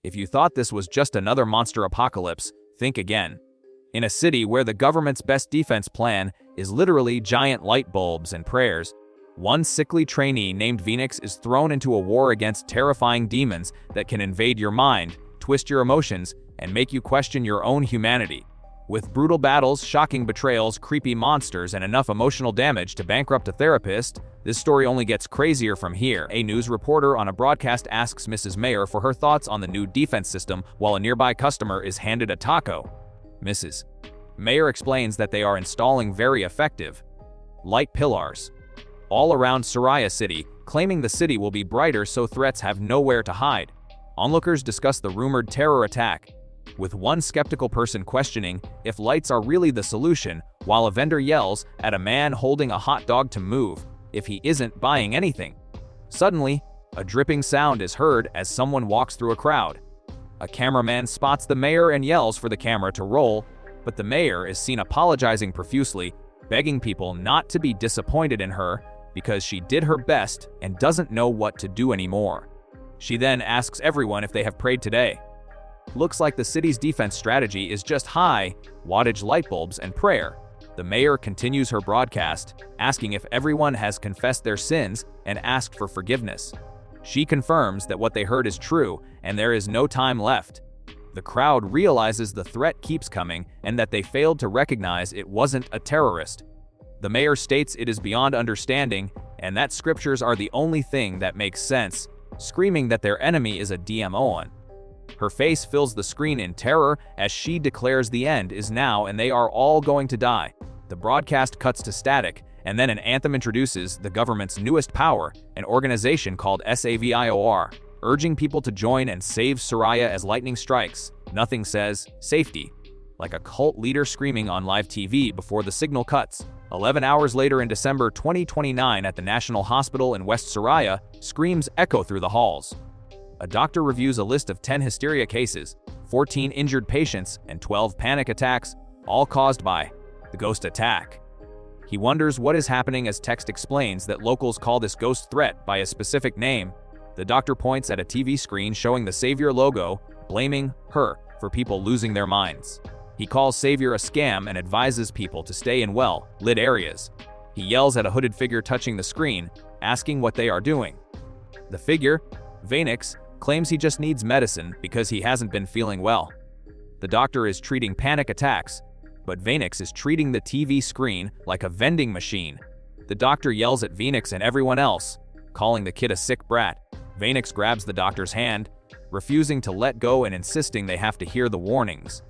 If you thought this was just another monster apocalypse, think again. In a city where the government's best defense plan is literally giant light bulbs and prayers, one sickly trainee named Venix is thrown into a war against terrifying demons that can invade your mind, twist your emotions, and make you question your own humanity. With brutal battles, shocking betrayals, creepy monsters, and enough emotional damage to bankrupt a therapist, this story only gets crazier from here. A news reporter on a broadcast asks Mrs. Mayer for her thoughts on the new defense system while a nearby customer is handed a taco. Mrs. Mayer explains that they are installing very effective light pillars all around Suraya City, claiming the city will be brighter so threats have nowhere to hide. Onlookers discuss the rumored terror attack, with one skeptical person questioning if lights are really the solution, while a vendor yells at a man holding a hot dog to move if he isn't buying anything. Suddenly, a dripping sound is heard as someone walks through a crowd. A cameraman spots the mayor and yells for the camera to roll, but the mayor is seen apologizing profusely, begging people not to be disappointed in her because she did her best and doesn't know what to do anymore. She then asks everyone if they have prayed today. Looks like the city's defense strategy is just high wattage light bulbs and prayer. The mayor continues her broadcast, asking if everyone has confessed their sins and asked for forgiveness. She confirms that what they heard is true and there is no time left. The crowd realizes the threat keeps coming and that they failed to recognize it wasn't a terrorist. The mayor states it is beyond understanding and that scriptures are the only thing that makes sense, screaming that their enemy is a DMO. Her face fills the screen in terror as she declares the end is now and they are all going to die. The broadcast cuts to static, and then an anthem introduces the government's newest power, an organization called SAVIOR, urging people to join and save Suraya as lightning strikes. Nothing says safety, like a cult leader screaming on live TV before the signal cuts. 11 hours later in December 2029 at the National Hospital in West Suraya, screams echo through the halls. A doctor reviews a list of 10 hysteria cases, 14 injured patients, and 12 panic attacks, all caused by the ghost attack. He wonders what is happening as text explains that locals call this ghost threat by a specific name. The doctor points at a TV screen showing the Savior logo, blaming her for people losing their minds. He calls Savior a scam and advises people to stay in well-lit areas. He yells at a hooded figure touching the screen, asking what they are doing. The figure, Venix, claims he just needs medicine because he hasn't been feeling well. The doctor is treating panic attacks, but Venix is treating the TV screen like a vending machine. The doctor yells at Venix and everyone else, calling the kid a sick brat. Venix grabs the doctor's hand, refusing to let go and insisting they have to hear the warnings.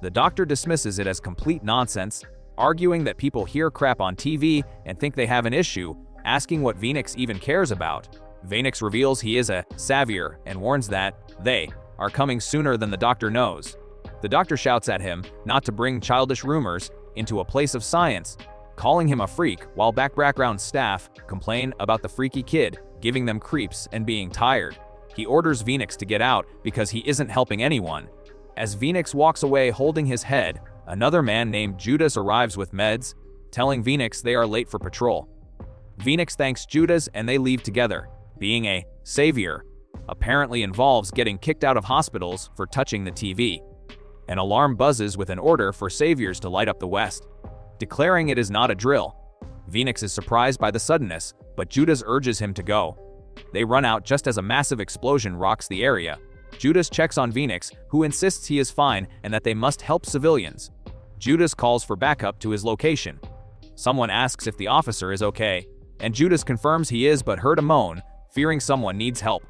The doctor dismisses it as complete nonsense, arguing that people hear crap on TV and think they have an issue, asking what Venix even cares about. Venix reveals he is a savior and warns that they are coming sooner than the doctor knows. The doctor shouts at him not to bring childish rumors into a place of science, calling him a freak, while background staff complain about the freaky kid giving them creeps and being tired. He orders Venix to get out because he isn't helping anyone. As Venix walks away holding his head, another man named Judas arrives with meds, telling Venix they are late for patrol. Venix thanks Judas and they leave together. Being a savior apparently involves getting kicked out of hospitals for touching the TV. An alarm buzzes with an order for saviors to light up the West, declaring it is not a drill. Venix is surprised by the suddenness, but Judas urges him to go. They run out just as a massive explosion rocks the area. Judas checks on Venix, who insists he is fine and that they must help civilians. Judas calls for backup to his location. Someone asks if the officer is okay, and Judas confirms he is but heard a moan, fearing someone needs help.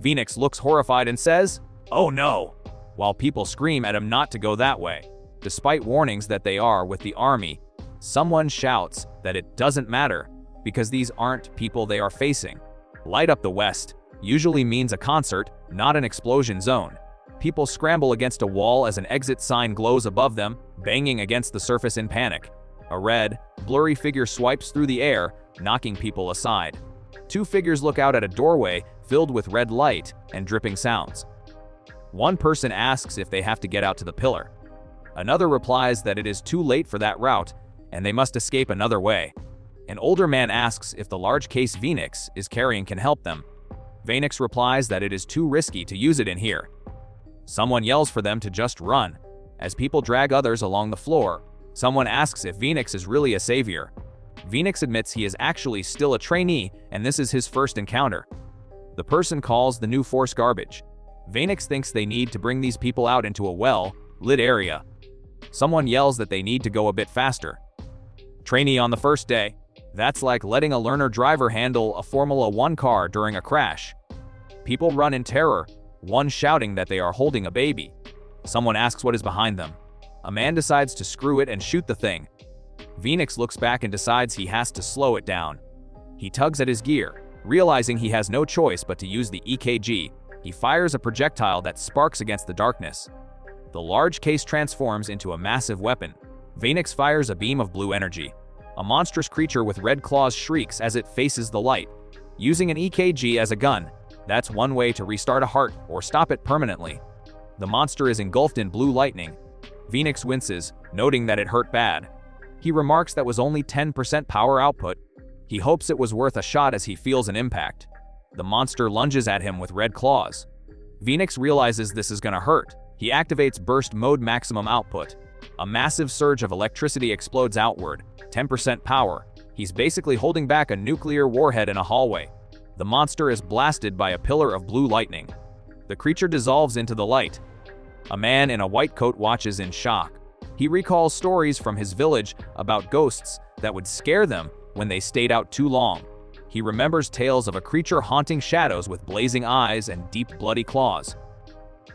Venix looks horrified and says, "Oh no," while people scream at him not to go that way. Despite warnings that they are with the army, someone shouts that it doesn't matter because these aren't people they are facing. Light up the West usually means a concert, not an explosion zone. People scramble against a wall as an exit sign glows above them, banging against the surface in panic. A red, blurry figure swipes through the air, knocking people aside. Two figures look out at a doorway filled with red light and dripping sounds. One person asks if they have to get out to the pillar. Another replies that it is too late for that route and they must escape another way. An older man asks if the large case Venix is carrying can help them. Venix replies that it is too risky to use it in here. Someone yells for them to just run. As people drag others along the floor, someone asks if Venix is really a savior. Venix admits he is actually still a trainee, and this is his first encounter. The person calls the new force garbage. Venix thinks they need to bring these people out into a well-lit area. Someone yells that they need to go a bit faster. Trainee on the first day. That's like letting a learner driver handle a Formula 1 car during a crash. People run in terror, one shouting that they are holding a baby. Someone asks what is behind them. A man decides to screw it and shoot the thing. Venix looks back and decides he has to slow it down. He tugs at his gear, realizing he has no choice but to use the EKG. He fires a projectile that sparks against the darkness. The large case transforms into a massive weapon. Venix fires a beam of blue energy. A monstrous creature with red claws shrieks as it faces the light. Using an EKG as a gun, that's one way to restart a heart or stop it permanently. The monster is engulfed in blue lightning. Venix winces, noting that it hurt bad. He remarks that was only 10% power output. He hopes it was worth a shot as he feels an impact. The monster lunges at him with red claws. Venix realizes this is gonna hurt. He activates burst mode maximum output. A massive surge of electricity explodes outward, 10% power. He's basically holding back a nuclear warhead in a hallway. The monster is blasted by a pillar of blue lightning. The creature dissolves into the light. A man in a white coat watches in shock. He recalls stories from his village about ghosts that would scare them when they stayed out too long. He remembers tales of a creature haunting shadows with blazing eyes and deep bloody claws.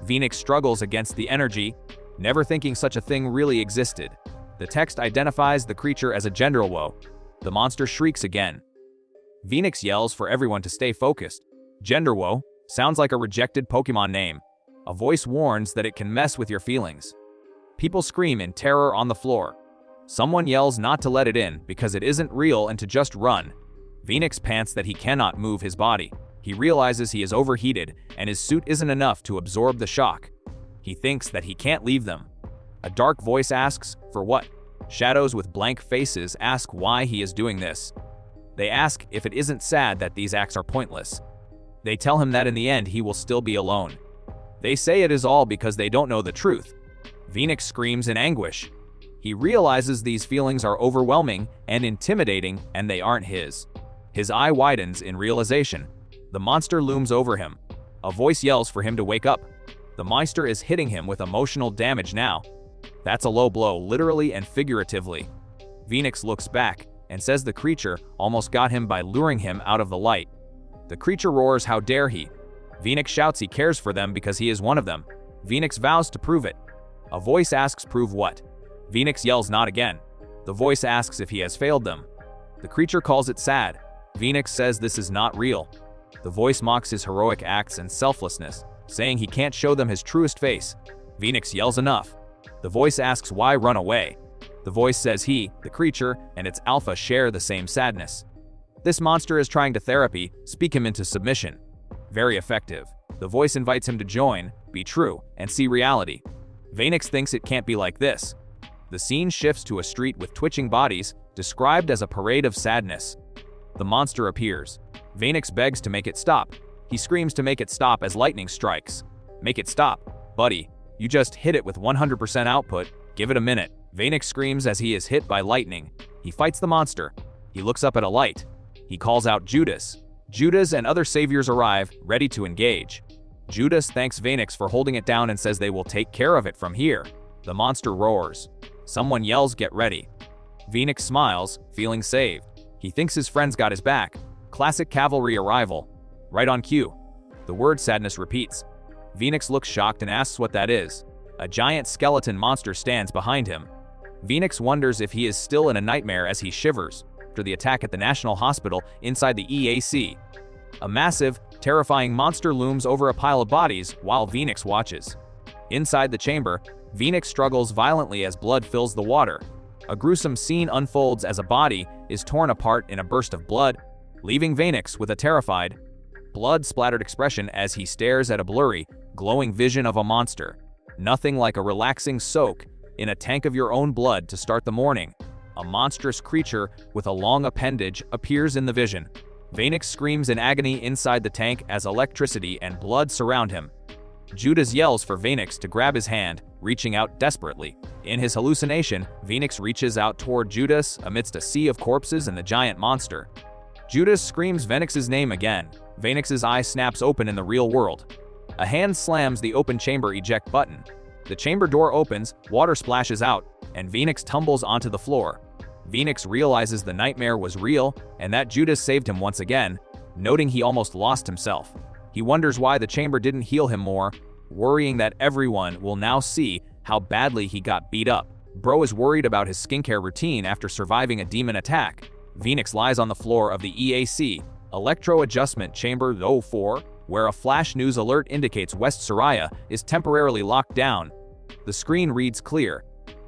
Venix struggles against the energy, never thinking such a thing really existed. The text identifies the creature as a Genderuwo. The monster shrieks again. Venix yells for everyone to stay focused. Genderuwo sounds like a rejected Pokemon name. A voice warns that it can mess with your feelings. People scream in terror on the floor. Someone yells not to let it in because it isn't real and to just run. Venix pants that he cannot move his body. He realizes he is overheated and his suit isn't enough to absorb the shock. He thinks that he can't leave them. A dark voice asks, for what? Shadows with blank faces ask why he is doing this. They ask if it isn't sad that these acts are pointless. They tell him that in the end he will still be alone. They say it is all because they don't know the truth. Venix screams in anguish. He realizes these feelings are overwhelming and intimidating and they aren't his. His eye widens in realization. The monster looms over him. A voice yells for him to wake up. The monster is hitting him with emotional damage now. That's a low blow, literally and figuratively. Venix looks back and says the creature almost got him by luring him out of the light. The creature roars, how dare he? Venix shouts he cares for them because he is one of them. Venix vows to prove it. A voice asks, prove what? Venix yells not again. The voice asks if he has failed them. The creature calls it sad. Venix says this is not real. The voice mocks his heroic acts and selflessness, saying he can't show them his truest face. Venix yells enough. The voice asks why run away. The voice says he, the creature, and its alpha share the same sadness. This monster is trying to therapy, speak him into submission. Very effective. The voice invites him to join, be true, and see reality. Venix thinks it can't be like this. The scene shifts to a street with twitching bodies, described as a parade of sadness. The monster appears. Venix begs to make it stop. He screams to make it stop as lightning strikes. Make it stop, buddy. You just hit it with 100% output. Give it a minute. Venix screams as he is hit by lightning. He fights the monster. He looks up at a light. He calls out Judas. Judas and other saviors arrive, ready to engage. Judas thanks Venix for holding it down and says they will take care of it from here. The monster roars. Someone yells, get ready. Venix smiles, feeling saved. He thinks his friends got his back. Classic cavalry arrival. Right on cue. The word sadness repeats. Venix looks shocked and asks what that is. A giant skeleton monster stands behind him. Venix wonders if he is still in a nightmare as he shivers after the attack at the National Hospital inside the EAC. A massive, terrifying monster looms over a pile of bodies while Venix watches. Inside the chamber, Venix struggles violently as blood fills the water. A gruesome scene unfolds as a body is torn apart in a burst of blood, leaving Venix with a terrified, blood-splattered expression as he stares at a blurry, glowing vision of a monster. Nothing like a relaxing soak in a tank of your own blood to start the morning. A monstrous creature with a long appendage appears in the vision. Venix screams in agony inside the tank as electricity and blood surround him. Judas yells for Venix to grab his hand, reaching out desperately. In his hallucination, Venix reaches out toward Judas amidst a sea of corpses and the giant monster. Judas screams Venix's name again. Venix's eye snaps open in the real world. A hand slams the open chamber eject button. The chamber door opens, water splashes out, and Venix tumbles onto the floor. Venix realizes the nightmare was real and that Judas saved him once again, noting he almost lost himself. He wonders why the chamber didn't heal him more, worrying that everyone will now see how badly he got beat up. Bro is worried about his skincare routine after surviving a demon attack. Venix lies on the floor of the EAC, Electro Adjustment Chamber 04, where a flash news alert indicates West Soraya is temporarily locked down. The screen reads clear.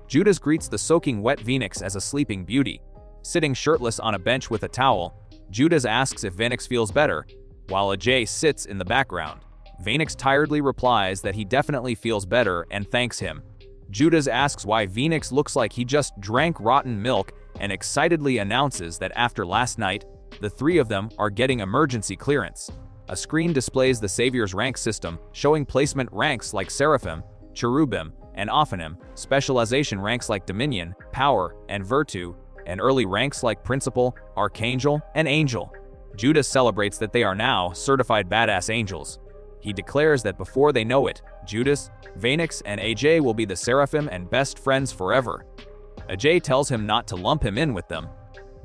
Judas greets the soaking wet Venix as a sleeping beauty. Sitting shirtless on a bench with a towel, Judas asks if Venix feels better, while Ajay sits in the background. Venix tiredly replies that he definitely feels better and thanks him. Judas asks why Venix looks like he just drank rotten milk and excitedly announces that after last night, the three of them are getting emergency clearance. A screen displays the Savior's rank system, showing placement ranks like Seraphim, Cherubim, and Ophanim, specialization ranks like Dominion, Power, and Virtue, and early ranks like Principal, Archangel, and Angel. Judas celebrates that they are now certified badass angels. He declares that before they know it, Judas, Venix, and Ajay will be the Seraphim and best friends forever. Ajay tells him not to lump him in with them.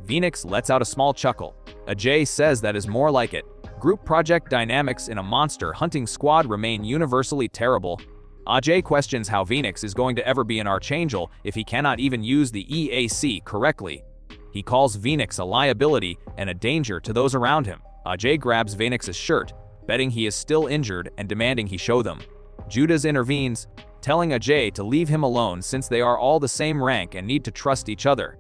Venix lets out a small chuckle. Ajay says that is more like it. Group project dynamics in a monster hunting squad remain universally terrible. Ajay questions how Venix is going to ever be an archangel if he cannot even use the EAC correctly. He calls Venix a liability and a danger to those around him. Ajay grabs Venix's shirt, betting he is still injured and demanding he show them. Judas intervenes, telling Ajay to leave him alone since they are all the same rank and need to trust each other.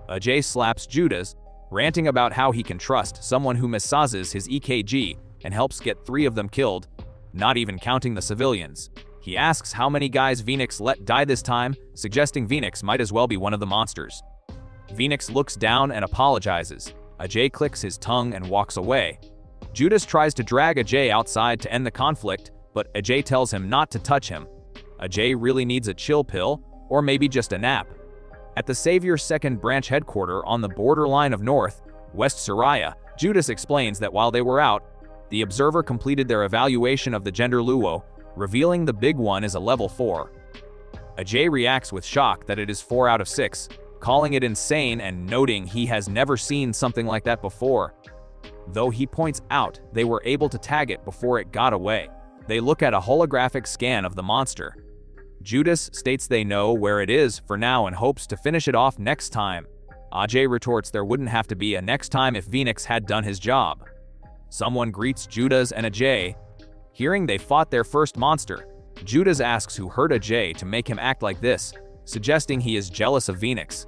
Ajay slaps Judas, ranting about how he can trust someone who massages his EKG and helps get 3 of them killed, not even counting the civilians. He asks how many guys Venix let die this time, suggesting Venix might as well be one of the monsters. Venix looks down and apologizes. Ajay clicks his tongue and walks away. Judas tries to drag Ajay outside to end the conflict, but Ajay tells him not to touch him. Ajay really needs a chill pill, or maybe just a nap. At the Savior's second branch headquarters on the borderline of North, West Soraya, Judas explains that while they were out, the Observer completed their evaluation of the Genderuwo, revealing the big one is a level 4. Ajay reacts with shock that it is 4 out of 6, calling it insane and noting he has never seen something like that before. Though he points out they were able to tag it before it got away. They look at a holographic scan of the monster. Judas states they know where it is for now and hopes to finish it off next time. Ajay retorts there wouldn't have to be a next time if Venix had done his job. Someone greets Judas and Ajay. Hearing they fought their first monster, Judas asks who hurt Ajay to make him act like this, suggesting he is jealous of Venix.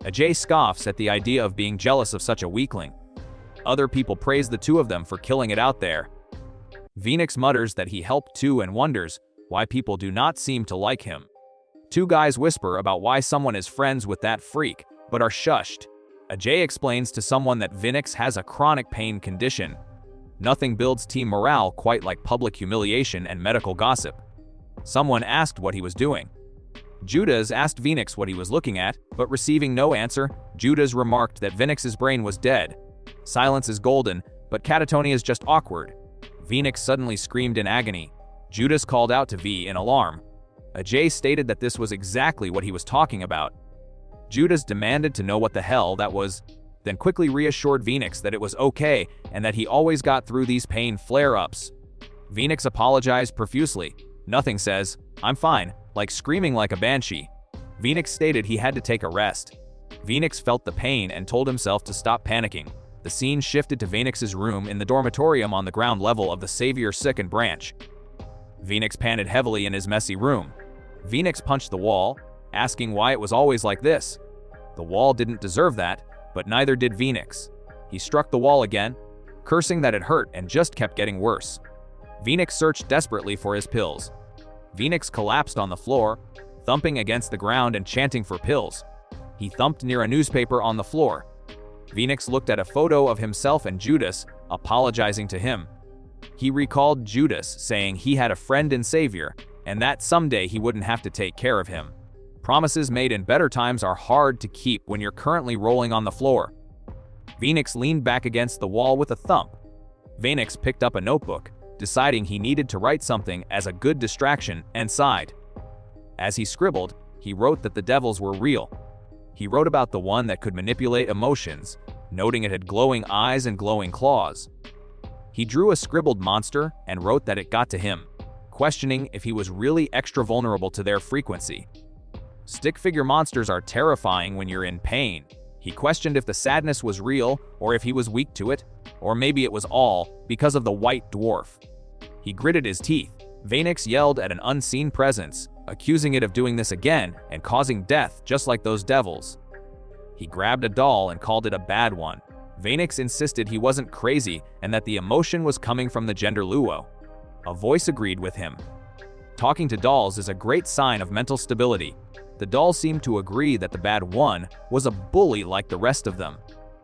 Ajay scoffs at the idea of being jealous of such a weakling. Other people praise the two of them for killing it out there. Venix mutters that he helped too and wonders why people do not seem to like him. 2 guys whisper about why someone is friends with that freak, but are shushed. Ajay explains to someone that Venix has a chronic pain condition. Nothing builds team morale quite like public humiliation and medical gossip. Someone asked what he was doing. Judas asked Venix what he was looking at, but receiving no answer, Judas remarked that Venix's brain was dead. Silence is golden, but catatonia is just awkward. Venix suddenly screamed in agony. Judas called out to V in alarm. Ajay stated that this was exactly what he was talking about. Judas demanded to know what the hell that was, then quickly reassured Venix that it was okay and that he always got through these pain flare-ups. Venix apologized profusely. Nothing says, "I'm fine," like screaming like a banshee. Venix stated he had to take a rest. Venix felt the pain and told himself to stop panicking. The scene shifted to Venix's room in the dormitorium on the ground level of the Savior's second branch. Venix panted heavily in his messy room. Venix punched the wall, asking why it was always like this. The wall didn't deserve that, but neither did Venix. He struck the wall again, cursing that it hurt and just kept getting worse. Venix searched desperately for his pills. Venix collapsed on the floor, thumping against the ground and chanting for pills. He thumped near a newspaper on the floor. Venix looked at a photo of himself and Judas, apologizing to him. He recalled Judas saying he had a friend and savior, and that someday he wouldn't have to take care of him. Promises made in better times are hard to keep when you're currently rolling on the floor. Venix leaned back against the wall with a thump. Venix picked up a notebook, deciding he needed to write something as a good distraction, and sighed. As he scribbled, he wrote that the devils were real. He wrote about the one that could manipulate emotions, noting it had glowing eyes and glowing claws. He drew a scribbled monster and wrote that it got to him, questioning if he was really extra vulnerable to their frequency. Stick figure monsters are terrifying when you're in pain. He questioned if the sadness was real or if he was weak to it, or maybe it was all because of the white dwarf. He gritted his teeth. Venix yelled at an unseen presence, accusing it of doing this again and causing death just like those devils. He grabbed a doll and called it a bad one. Venix insisted he wasn't crazy and that the emotion was coming from the Genderuwo. A voice agreed with him. Talking to dolls is a great sign of mental stability. The doll seemed to agree that the bad one was a bully like the rest of them.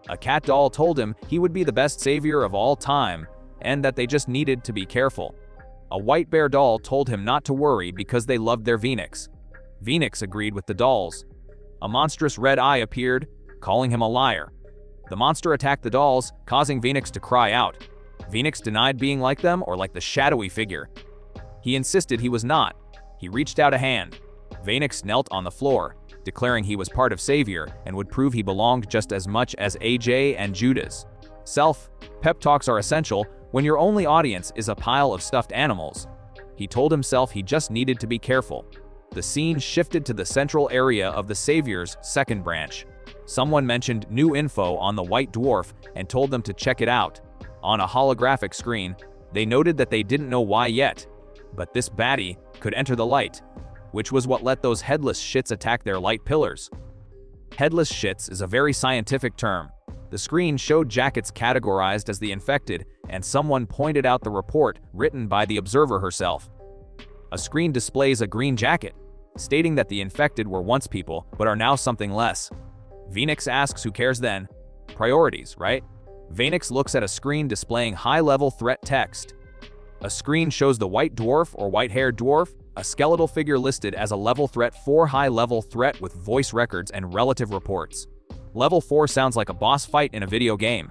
A cat doll told him he would be the best savior of all time and that they just needed to be careful. A white bear doll told him not to worry because they loved their Venix. Venix agreed with the dolls. A monstrous red eye appeared, calling him a liar. The monster attacked the dolls, causing Venix to cry out. Venix denied being like them or like the shadowy figure. He insisted he was not. He reached out a hand. Venix knelt on the floor, declaring he was part of Savior and would prove he belonged just as much as AJ and Judas. Pep talks are essential when your only audience is a pile of stuffed animals. He told himself he just needed to be careful. The scene shifted to the central area of the Savior's second branch. Someone mentioned new info on the white dwarf and told them to check it out. On a holographic screen, they noted that they didn't know why yet, but this baddie could enter the light, which was what let those headless shits attack their light pillars. Headless shits is a very scientific term. The screen showed jackets categorized as the infected, and someone pointed out the report written by the observer herself. A screen displays a green jacket, stating that the infected were once people, but are now something less. Venix asks who cares then? Priorities, right? Venix looks at a screen displaying high-level threat text. A screen shows the white dwarf or white-haired dwarf, a skeletal figure listed as a level threat 4 high-level threat with voice records and relative reports. Level 4 sounds like a boss fight in a video game.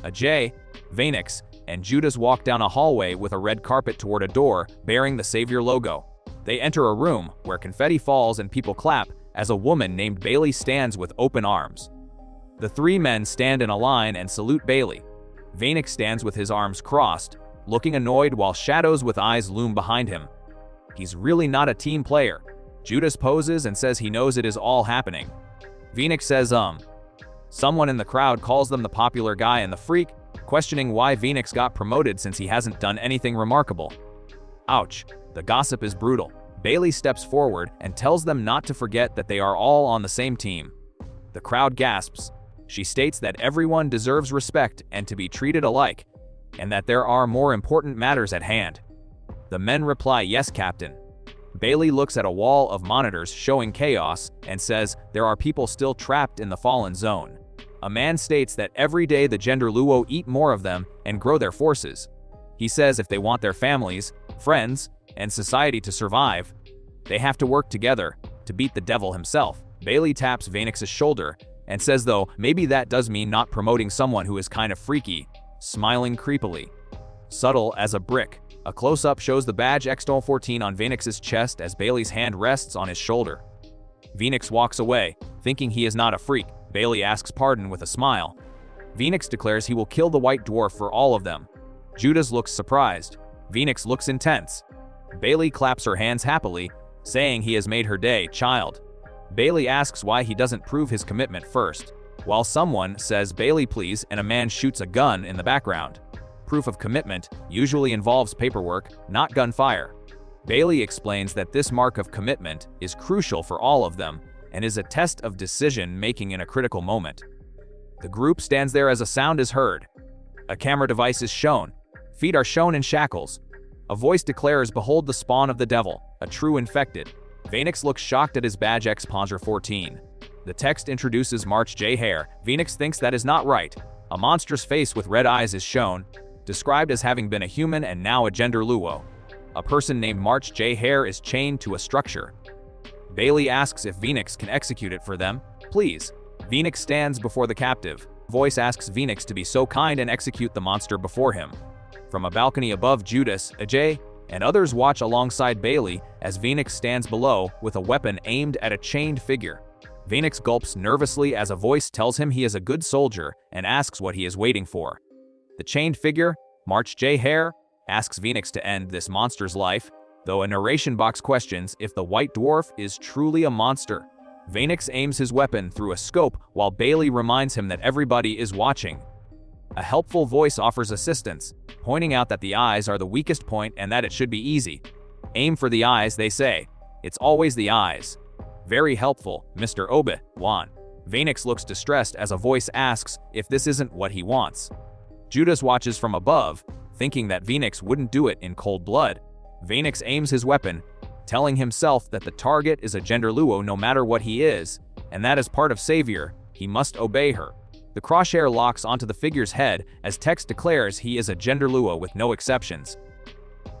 Venix, and Judas walk down a hallway with a red carpet toward a door bearing the Savior logo. They enter a room where confetti falls and people clap as a woman named Bailey stands with open arms. The three men stand in a line and salute Bailey. Venix stands with his arms crossed, looking annoyed while shadows with eyes loom behind him. He's really not a team player. Judas poses and says he knows it is all happening. Venix says Someone in the crowd calls them the popular guy and the freak, questioning why Venix got promoted since he hasn't done anything remarkable. Ouch, the gossip is brutal. Bailey steps forward and tells them not to forget that they are all on the same team. The crowd gasps. She states that everyone deserves respect and to be treated alike, and that there are more important matters at hand. The men reply, "Yes, Captain." Bailey looks at a wall of monitors showing chaos and says there are people still trapped in the fallen zone. A man states that every day the Genderuwo eat more of them and grow their forces. He says if they want their families, friends, and society to survive, they have to work together to beat the devil himself. Bailey taps Venix's shoulder and says though maybe that does mean not promoting someone who is kind of freaky, smiling creepily. Subtle as a brick, a close-up shows the badge X-14 on Venix's chest as Bailey's hand rests on his shoulder. Venix walks away, thinking he is not a freak. Bailey asks pardon with a smile. Venix declares he will kill the white dwarf for all of them. Judas looks surprised. Venix looks intense. Bailey claps her hands happily, saying he has made her day, child. Bailey asks why he doesn't prove his commitment first, while someone says Bailey please and a man shoots a gun in the background. Proof of commitment usually involves paperwork, not gunfire. Bailey explains that this mark of commitment is crucial for all of them and is a test of decision-making in a critical moment. The group stands there as a sound is heard. A camera device is shown. Feet are shown in shackles. A voice declares, "Behold the spawn of the devil, a true infected." Venix looks shocked at his badge X-14. The text introduces March J. Hare. Venix thinks that is not right. A monstrous face with red eyes is shown. described as having been a human and now a Genderuwo. A person named March J. Hare is chained to a structure. Bailey asks if Venix can execute it for them. Please. Venix stands before the captive. Voice asks Venix to be so kind and execute the monster before him. From a balcony above, Judas, Ajay, and others watch alongside Bailey as Venix stands below with a weapon aimed at a chained figure. Venix gulps nervously as a voice tells him he is a good soldier and asks what he is waiting for. The chained figure, March J. Hare, asks Venix to end this monster's life, though a narration box questions if the white dwarf is truly a monster. Venix aims his weapon through a scope while Bailey reminds him that everybody is watching. A helpful voice offers assistance, pointing out that the eyes are the weakest point and that it should be easy. Aim for the eyes, they say. It's always the eyes. Very helpful, Mr. Obi-Wan. Venix looks distressed as a voice asks if this isn't what he wants. Judas watches from above, thinking that Venix wouldn't do it in cold blood. Venix aims his weapon, telling himself that the target is a Genderuwo no matter what he is, and that as part of Savior, he must obey her. The crosshair locks onto the figure's head as text declares he is a Genderuwo with no exceptions.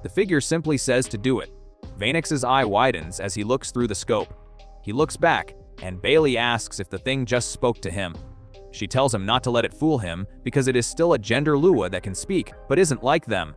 The figure simply says to do it. Venix's eye widens as he looks through the scope. He looks back, and Bailey asks if the thing just spoke to him. She tells him not to let it fool him because it is still a Genderuwo that can speak but isn't like them.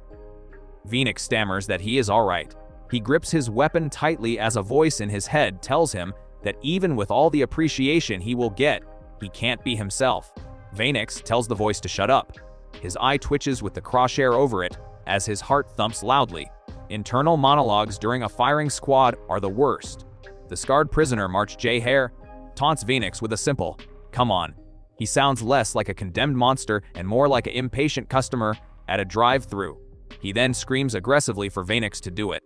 Venix stammers that he is alright. He grips his weapon tightly as a voice in his head tells him that even with all the appreciation he will get, he can't be himself. Venix tells the voice to shut up. His eye twitches with the crosshair over it as his heart thumps loudly. Internal monologues during a firing squad are the worst. The scarred prisoner March J. Hare taunts Venix with a simple, "Come on." He sounds less like a condemned monster and more like an impatient customer at a drive-thru. He then screams aggressively for Venix to do it.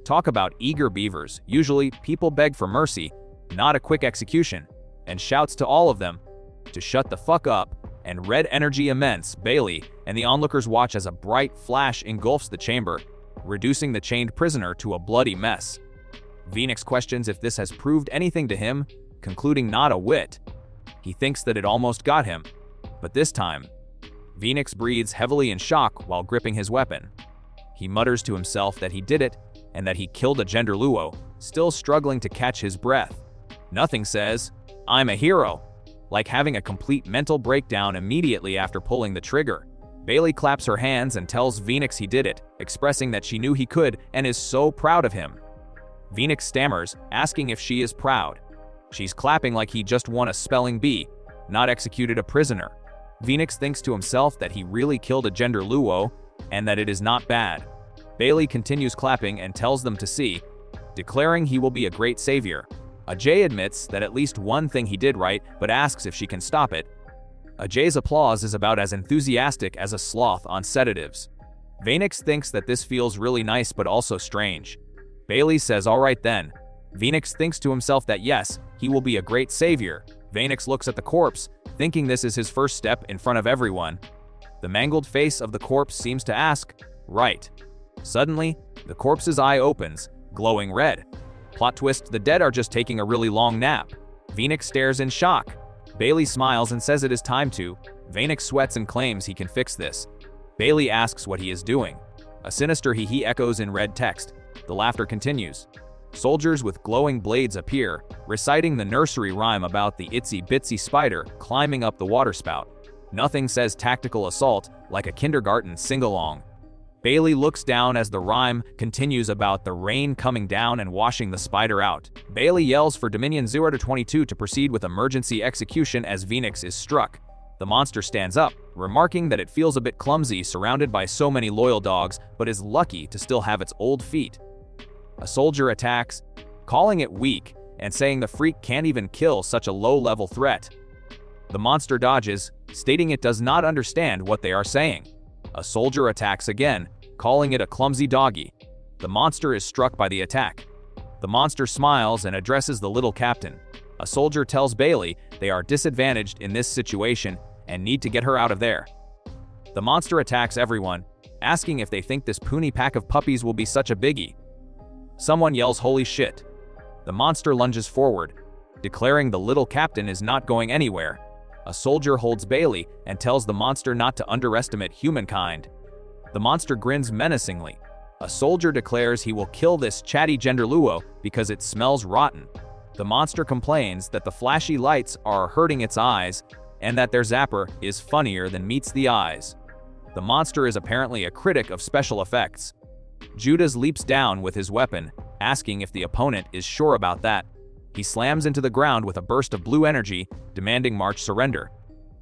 Talk about eager beavers. Usually, people beg for mercy, not a quick execution, and shouts to all of them to shut the fuck up, and red energy immense, Bailey, and the onlookers watch as a bright flash engulfs the chamber, reducing the chained prisoner to a bloody mess. Venix questions if this has proved anything to him, concluding not a whit. He thinks that it almost got him, but this time, Venix breathes heavily in shock while gripping his weapon. He mutters to himself that he did it, and that he killed a Genderuwo, still struggling to catch his breath. Nothing says, "I'm a hero," like having a complete mental breakdown immediately after pulling the trigger. Bailey claps her hands and tells Venix he did it, expressing that she knew he could and is so proud of him. Venix stammers, asking if she is proud. She's clapping like he just won a spelling bee, not executed a prisoner. Venix thinks to himself that he really killed a Genderuwo and that it is not bad. Bailey continues clapping and tells them to see, declaring he will be a great savior. Ajay admits that at least one thing he did right, but asks if she can stop it. Ajay's applause is about as enthusiastic as a sloth on sedatives. Venix thinks that this feels really nice but also strange. Bailey says alright then. Venix thinks to himself that yes, he will be a great savior. Venix looks at the corpse, thinking this is his first step in front of everyone. The mangled face of the corpse seems to ask, right. Suddenly, the corpse's eye opens, glowing red. Plot twist, the dead are just taking a really long nap. Venix stares in shock. Bailey smiles and says it is time to. Venix sweats and claims he can fix this. Bailey asks what he is doing. A sinister hee-hee echoes in red text. The laughter continues. Soldiers with glowing blades appear, reciting the nursery rhyme about the itsy-bitsy spider climbing up the waterspout. Nothing says tactical assault like a kindergarten sing-along. Bailey looks down as the rhyme continues about the rain coming down and washing the spider out. Bailey yells for Dominion 0-22 to proceed with emergency execution as Venix is struck. The monster stands up, remarking that it feels a bit clumsy surrounded by so many loyal dogs, but is lucky to still have its old feet. A soldier attacks, calling it weak and saying the freak can't even kill such a low-level threat. The monster dodges, stating it does not understand what they are saying. A soldier attacks again, calling it a clumsy doggy. The monster is struck by the attack. The monster smiles and addresses the little captain. A soldier tells Bailey they are disadvantaged in this situation and need to get her out of there. The monster attacks everyone, asking if they think this puny pack of puppies will be such a biggie. Someone yells holy shit. The monster lunges forward, declaring the little captain is not going anywhere. A soldier holds Bailey and tells the monster not to underestimate humankind. The monster grins menacingly. A soldier declares he will kill this chatty Genderuwo because it smells rotten. The monster complains that the flashy lights are hurting its eyes and that their zapper is funnier than meets the eyes. The monster is apparently a critic of special effects. Judas leaps down with his weapon, asking if the opponent is sure about that. He slams into the ground with a burst of blue energy, demanding March surrender.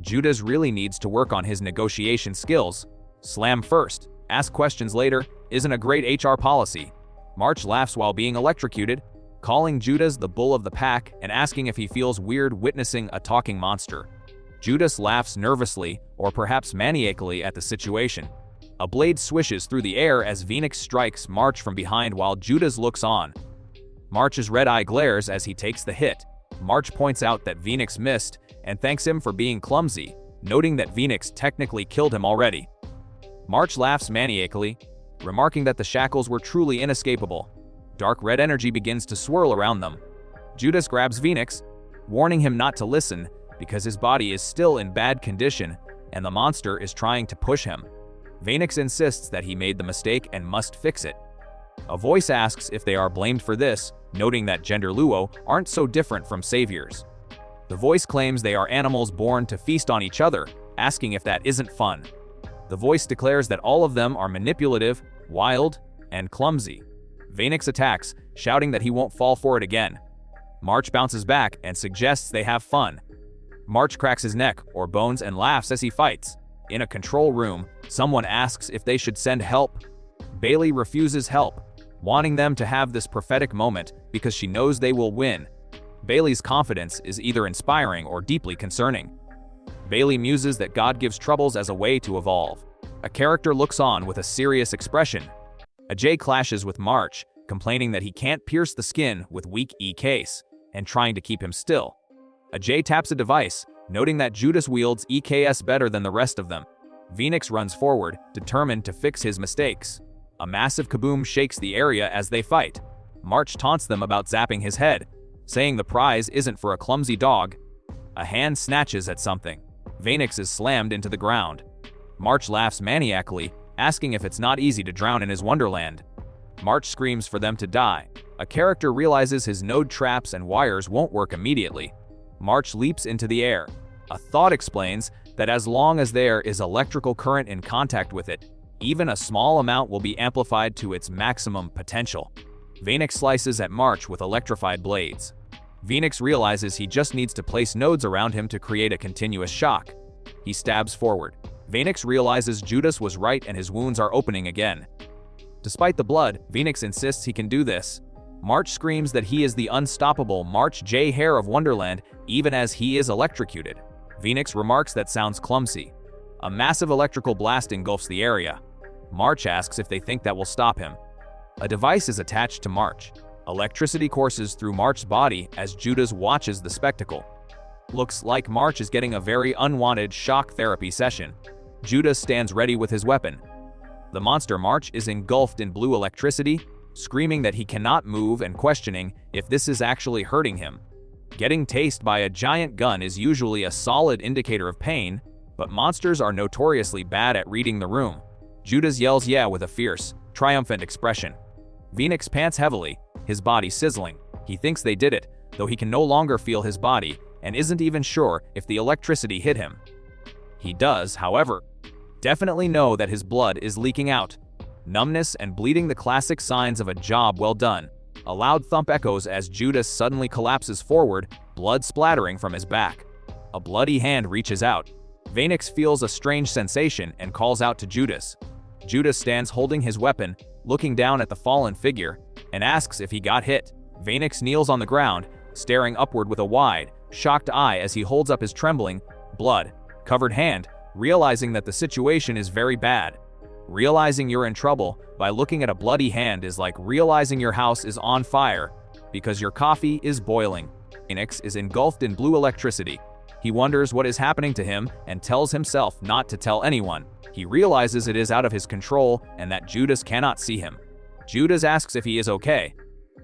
Judas really needs to work on his negotiation skills. Slam first, ask questions later isn't a great HR policy. March laughs while being electrocuted, calling Judas the bull of the pack and asking if he feels weird witnessing a talking monster. Judas laughs nervously, or perhaps maniacally, at the situation. A blade swishes through the air as Venix strikes March from behind while Judas looks on. March's red eye glares as he takes the hit. March points out that Venix missed and thanks him for being clumsy, noting that Venix technically killed him already. March laughs maniacally, remarking that the shackles were truly inescapable. Dark red energy begins to swirl around them. Judas grabs Venix, warning him not to listen because his body is still in bad condition and the monster is trying to push him. Venix insists that he made the mistake and must fix it. A voice asks if they are blamed for this, noting that Genderuwo aren't so different from saviors. The voice claims they are animals born to feast on each other, asking if that isn't fun. The voice declares that all of them are manipulative, wild, and clumsy. Venix attacks, shouting that he won't fall for it again. March bounces back and suggests they have fun. March cracks his neck or bones and laughs as he fights. In a control room, someone asks if they should send help. Bailey refuses help, wanting them to have this prophetic moment because she knows they will win. Bailey's confidence is either inspiring or deeply concerning. Bailey muses that God gives troubles as a way to evolve. A character looks on with a serious expression. Ajay clashes with March, complaining that he can't pierce the skin with weak EKs, and trying to keep him still. Ajay taps a device, noting that Judas wields EKS better than the rest of them. Venix runs forward, determined to fix his mistakes. A massive kaboom shakes the area as they fight. March taunts them about zapping his head, saying the prize isn't for a clumsy dog. A hand snatches at something. Venix is slammed into the ground. March laughs maniacally, asking if it's not easy to drown in his wonderland. March screams for them to die. A character realizes his node traps and wires won't work immediately. March leaps into the air. A thought explains that as long as there is electrical current in contact with it, even a small amount will be amplified to its maximum potential. Venix slices at March with electrified blades. Venix realizes he just needs to place nodes around him to create a continuous shock. He stabs forward. Venix realizes Judas was right and his wounds are opening again. Despite the blood, Venix insists he can do this. March screams that he is the unstoppable March J. Hare of Wonderland, even as he is electrocuted. Venix remarks that sounds clumsy. A massive electrical blast engulfs the area. March asks if they think that will stop him. A device is attached to March. Electricity courses through March's body as Judas watches the spectacle. Looks like March is getting a very unwanted shock therapy session. Judas stands ready with his weapon. The monster March is engulfed in blue electricity, screaming that he cannot move and questioning if this is actually hurting him. Getting tased by a giant gun is usually a solid indicator of pain, but monsters are notoriously bad at reading the room. Judas yells yeah with a fierce, triumphant expression. Venix pants heavily, his body sizzling. He thinks they did it, though he can no longer feel his body and isn't even sure if the electricity hit him. He does, however, definitely know that his blood is leaking out. Numbness and bleeding, the classic signs of a job well done. A loud thump echoes as Judas suddenly collapses forward, blood splattering from his back. A bloody hand reaches out. Venix feels a strange sensation and calls out to Judas. Judas stands holding his weapon, looking down at the fallen figure, and asks if he got hit. Venix kneels on the ground, staring upward with a wide, shocked eye as he holds up his trembling, blood-covered hand, realizing that the situation is very bad. Realizing you're in trouble by looking at a bloody hand is like realizing your house is on fire because your coffee is boiling. Venix is engulfed in blue electricity. He wonders what is happening to him and tells himself not to tell anyone. He realizes it is out of his control and that Judas cannot see him. Judas asks if he is okay.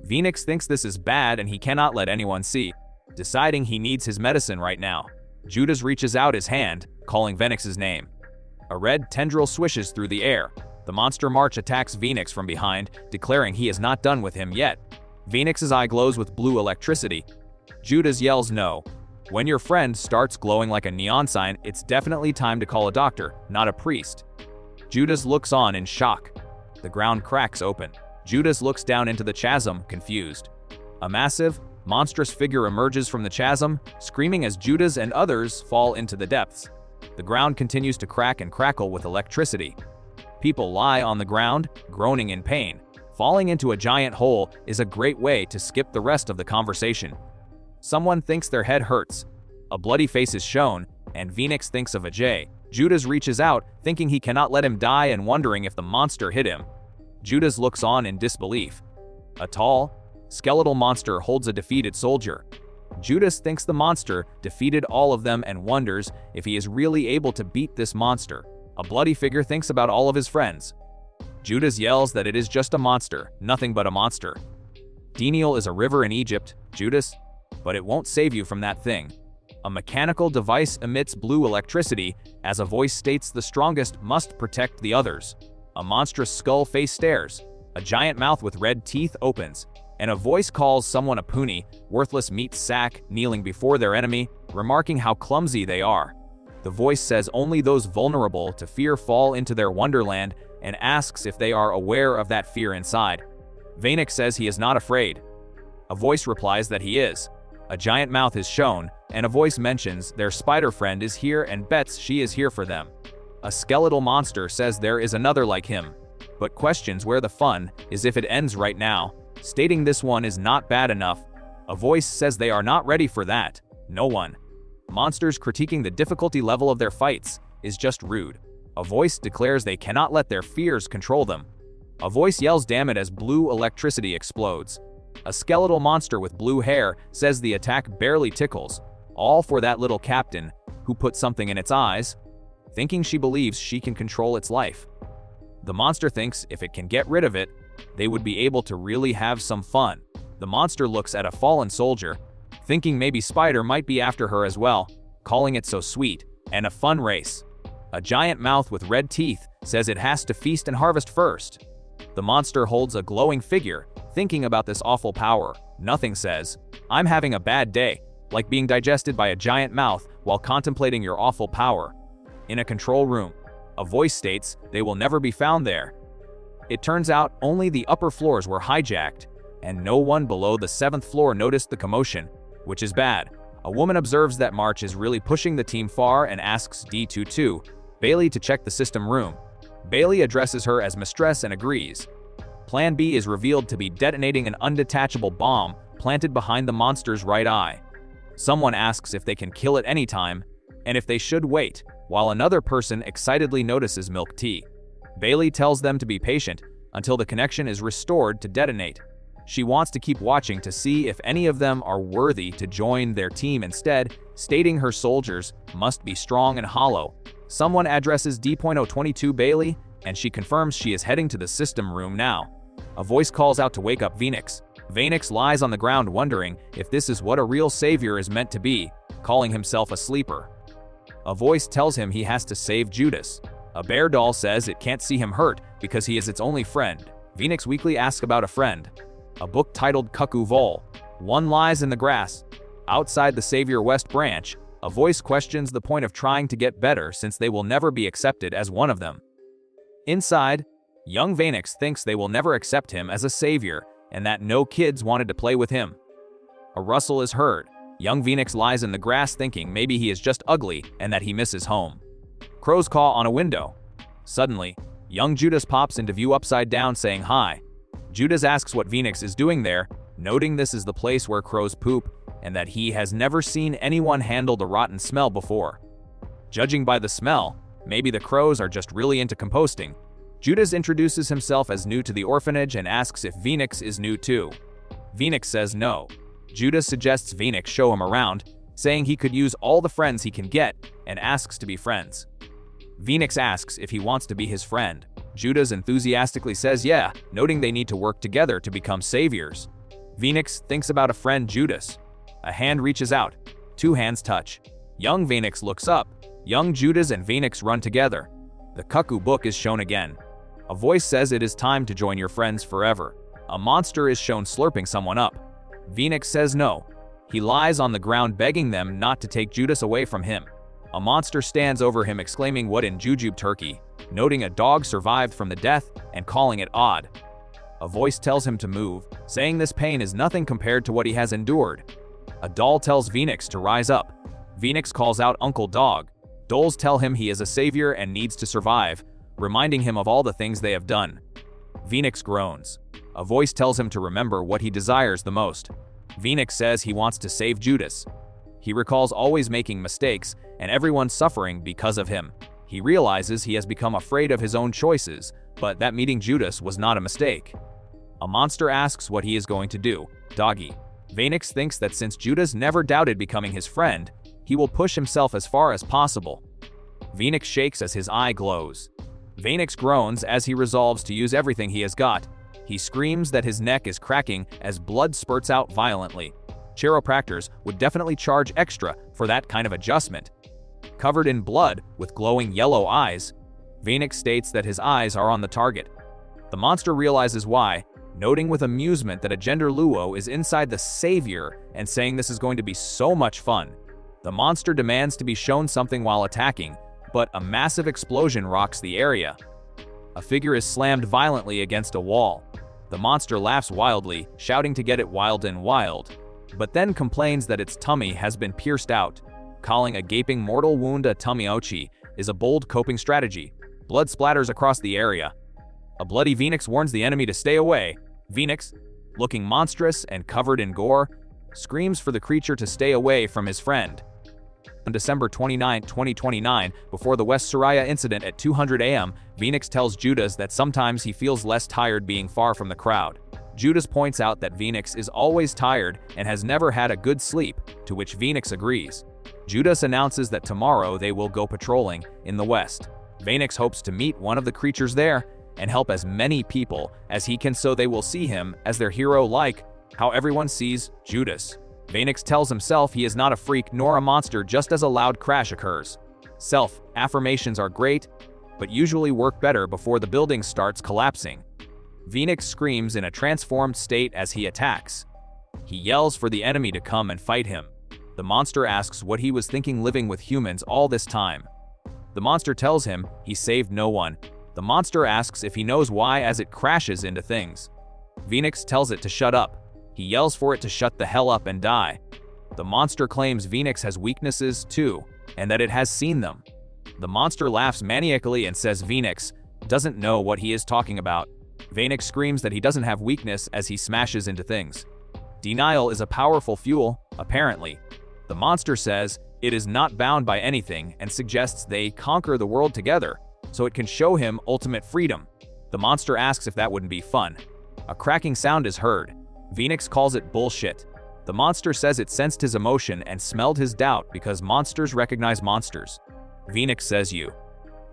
Venix thinks this is bad and he cannot let anyone see, deciding he needs his medicine right now. Judas reaches out his hand, calling Venix's name. A red tendril swishes through the air. The monster March attacks Venix from behind, declaring he is not done with him yet. Venix's eye glows with blue electricity. Judas yells no. When your friend starts glowing like a neon sign, it's definitely time to call a doctor, not a priest. Judas looks on in shock. The ground cracks open. Judas looks down into the chasm, confused. A massive, monstrous figure emerges from the chasm, screaming as Judas and others fall into the depths. The ground continues to crack and crackle with electricity. People lie on the ground, groaning in pain. Falling into a giant hole is a great way to skip the rest of the conversation. Someone thinks their head hurts. A bloody face is shown, and Venix thinks of Ajay. Judas reaches out, thinking he cannot let him die and wondering if the monster hit him. Judas looks on in disbelief. A tall, skeletal monster holds a defeated soldier. Judas thinks the monster defeated all of them and wonders if he is really able to beat this monster. A bloody figure thinks about all of his friends. Judas yells that it is just a monster, nothing but a monster. Denial is a river in Egypt, Judas, but it won't save you from that thing. A mechanical device emits blue electricity as a voice states the strongest must protect the others. A monstrous skull face stares. A giant mouth with red teeth opens, and a voice calls someone a puny, worthless meat sack kneeling before their enemy, remarking how clumsy they are. The voice says only those vulnerable to fear fall into their wonderland and asks if they are aware of that fear inside. Venix says he is not afraid. A voice replies that he is. A giant mouth is shown, and a voice mentions their spider friend is here and bets she is here for them. A skeletal monster says there is another like him, but questions where the fun is if it ends right now, stating this one is not bad enough. A voice says they are not ready for that. No one. Monsters critiquing the difficulty level of their fights is just rude. A voice declares they cannot let their fears control them. A voice yells damn it as blue electricity explodes. A skeletal monster with blue hair says the attack barely tickles, all for that little captain who put something in its eyes, thinking she believes she can control its life. The monster thinks if it can get rid of it, they would be able to really have some fun. The monster looks at a fallen soldier, thinking maybe Spider might be after her as well, calling it so sweet, and a fun race. A giant mouth with red teeth says it has to feast and harvest first. The monster holds a glowing figure, thinking about this awful power. Nothing says, I'm having a bad day, like being digested by a giant mouth while contemplating your awful power. In a control room, a voice states they will never be found there. It turns out only the upper floors were hijacked, and no one below the 7th floor noticed the commotion, which is bad. A woman observes that March is really pushing the team far and asks D22, Bailey, to check the system room. Bailey addresses her as mistress and agrees. Plan B is revealed to be detonating an undetachable bomb planted behind the monster's right eye. Someone asks if they can kill it anytime, and if they should wait, while another person excitedly notices milk tea. Bailey tells them to be patient until the connection is restored to detonate. She wants to keep watching to see if any of them are worthy to join their team instead, stating her soldiers must be strong and hollow. Someone addresses D.022 Bailey, and she confirms she is heading to the system room now. A voice calls out to wake up Venix. Venix lies on the ground wondering if this is what a real savior is meant to be, calling himself a sleeper. A voice tells him he has to save Judas. A bear doll says it can't see him hurt because he is its only friend. Venix weakly asks about a friend. A book titled Cuckoo Vol. One lies in the grass. Outside the Savior West branch, a voice questions the point of trying to get better since they will never be accepted as one of them. Inside, young Venix thinks they will never accept him as a savior and that no kids wanted to play with him. A rustle is heard. Young Venix lies in the grass thinking maybe he is just ugly and that he misses home. Crows caw on a window. Suddenly, young Judas pops into view upside down saying hi. Judas asks what Venix is doing there, noting this is the place where crows poop and that he has never seen anyone handle the rotten smell before. Judging by the smell, maybe the crows are just really into composting. Judas introduces himself as new to the orphanage and asks if Venix is new too. Venix says no. Judas suggests Venix show him around, saying he could use all the friends he can get, and asks to be friends. Venix asks if he wants to be his friend. Judas enthusiastically says yeah, noting they need to work together to become saviors. Venix thinks about a friend Judas. A hand reaches out. 2 hands touch. Young Venix looks up. Young Judas and Venix run together. The Cuckoo book is shown again. A voice says it is time to join your friends forever. A monster is shown slurping someone up. Venix says no. He lies on the ground begging them not to take Judas away from him. A monster stands over him exclaiming what in Jujube Turkey, noting a dog survived from the death and calling it odd. A voice tells him to move, saying this pain is nothing compared to what he has endured. A doll tells Venix to rise up. Venix calls out Uncle Dog. Dolls tell him he is a savior and needs to survive, reminding him of all the things they have done. Venix groans. A voice tells him to remember what he desires the most. Venix says he wants to save Judas. He recalls always making mistakes and everyone suffering because of him. He realizes he has become afraid of his own choices, but that meeting Judas was not a mistake. A monster asks what he is going to do. Doggy. Venix thinks that since Judas never doubted becoming his friend, he will push himself as far as possible. Venix shakes as his eye glows. Venix groans as he resolves to use everything he has got. He screams that his neck is cracking as blood spurts out violently. Chiropractors would definitely charge extra for that kind of adjustment. Covered in blood with glowing yellow eyes, Venix states that his eyes are on the target. The monster realizes why, noting with amusement that a Genderuwo is inside the savior and saying this is going to be so much fun. The monster demands to be shown something while attacking, but a massive explosion rocks the area. A figure is slammed violently against a wall. The monster laughs wildly, shouting to get it wild and wild, but then complains that its tummy has been pierced out. Calling a gaping mortal wound a tummy-ochi is a bold coping strategy. Blood splatters across the area. A bloody Venix warns the enemy to stay away. Venix, looking monstrous and covered in gore, screams for the creature to stay away from his friend. On December 29, 2029, before the West Suraya incident at 200 a.m., Venix tells Judas that sometimes he feels less tired being far from the crowd. Judas points out that Venix is always tired and has never had a good sleep, to which Venix agrees. Judas announces that tomorrow they will go patrolling in the west. Venix hopes to meet one of the creatures there and help as many people as he can so they will see him as their hero, like how everyone sees Judas. Venix tells himself he is not a freak nor a monster just as a loud crash occurs. Self-affirmations are great, but usually work better before the building starts collapsing. Venix screams in a transformed state as he attacks. He yells for the enemy to come and fight him. The monster asks what he was thinking living with humans all this time. The monster tells him he saved no one. The monster asks if he knows why as it crashes into things. Venix tells it to shut up. He yells for it to shut the hell up and die. The monster claims Venix has weaknesses too, and that it has seen them. The monster laughs maniacally and says Venix doesn't know what he is talking about. Venix screams that he doesn't have weakness as he smashes into things. Denial is a powerful fuel, apparently. The monster says it is not bound by anything and suggests they conquer the world together, so it can show him ultimate freedom. The monster asks if that wouldn't be fun. A cracking sound is heard. Venix calls it bullshit. The monster says it sensed his emotion and smelled his doubt because monsters recognize monsters. Venix says you.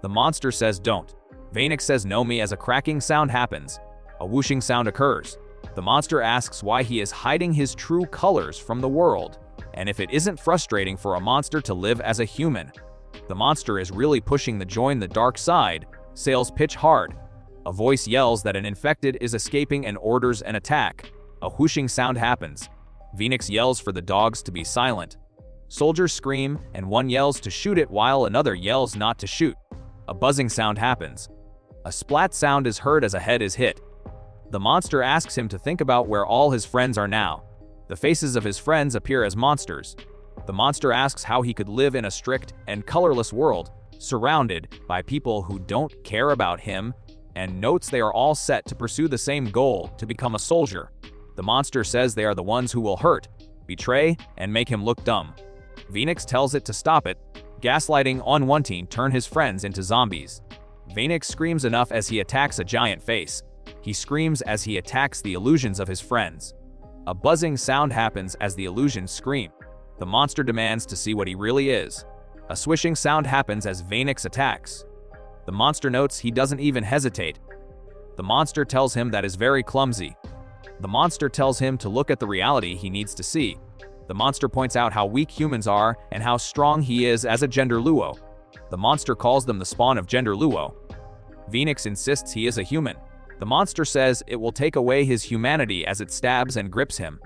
The monster says don't. Venix says no me as a cracking sound happens. A whooshing sound occurs. The monster asks why he is hiding his true colors from the world, and if it isn't frustrating for a monster to live as a human. The monster is really pushing the join the dark side. Sales pitch hard. A voice yells that an infected is escaping and orders an attack. A whooshing sound happens. Venix yells for the dogs to be silent. Soldiers scream and one yells to shoot it while another yells not to shoot. A buzzing sound happens. A splat sound is heard as a head is hit. The monster asks him to think about where all his friends are now. The faces of his friends appear as monsters. The monster asks how he could live in a strict and colorless world, surrounded by people who don't care about him, and notes they are all set to pursue the same goal, to become a soldier. The monster says they are the ones who will hurt, betray, and make him look dumb. Venix tells it to stop it, gaslighting on wanting turn his friends into zombies. Venix screams enough as he attacks a giant face. He screams as he attacks the illusions of his friends. A buzzing sound happens as the illusions scream. The monster demands to see what he really is. A swishing sound happens as Venix attacks. The monster notes he doesn't even hesitate. The monster tells him that is very clumsy. The monster tells him to look at the reality he needs to see. The monster points out how weak humans are and how strong he is as a Genderuwo. The monster calls them the spawn of Genderuwo. Venix insists he is a human. The monster says it will take away his humanity as it stabs and grips him.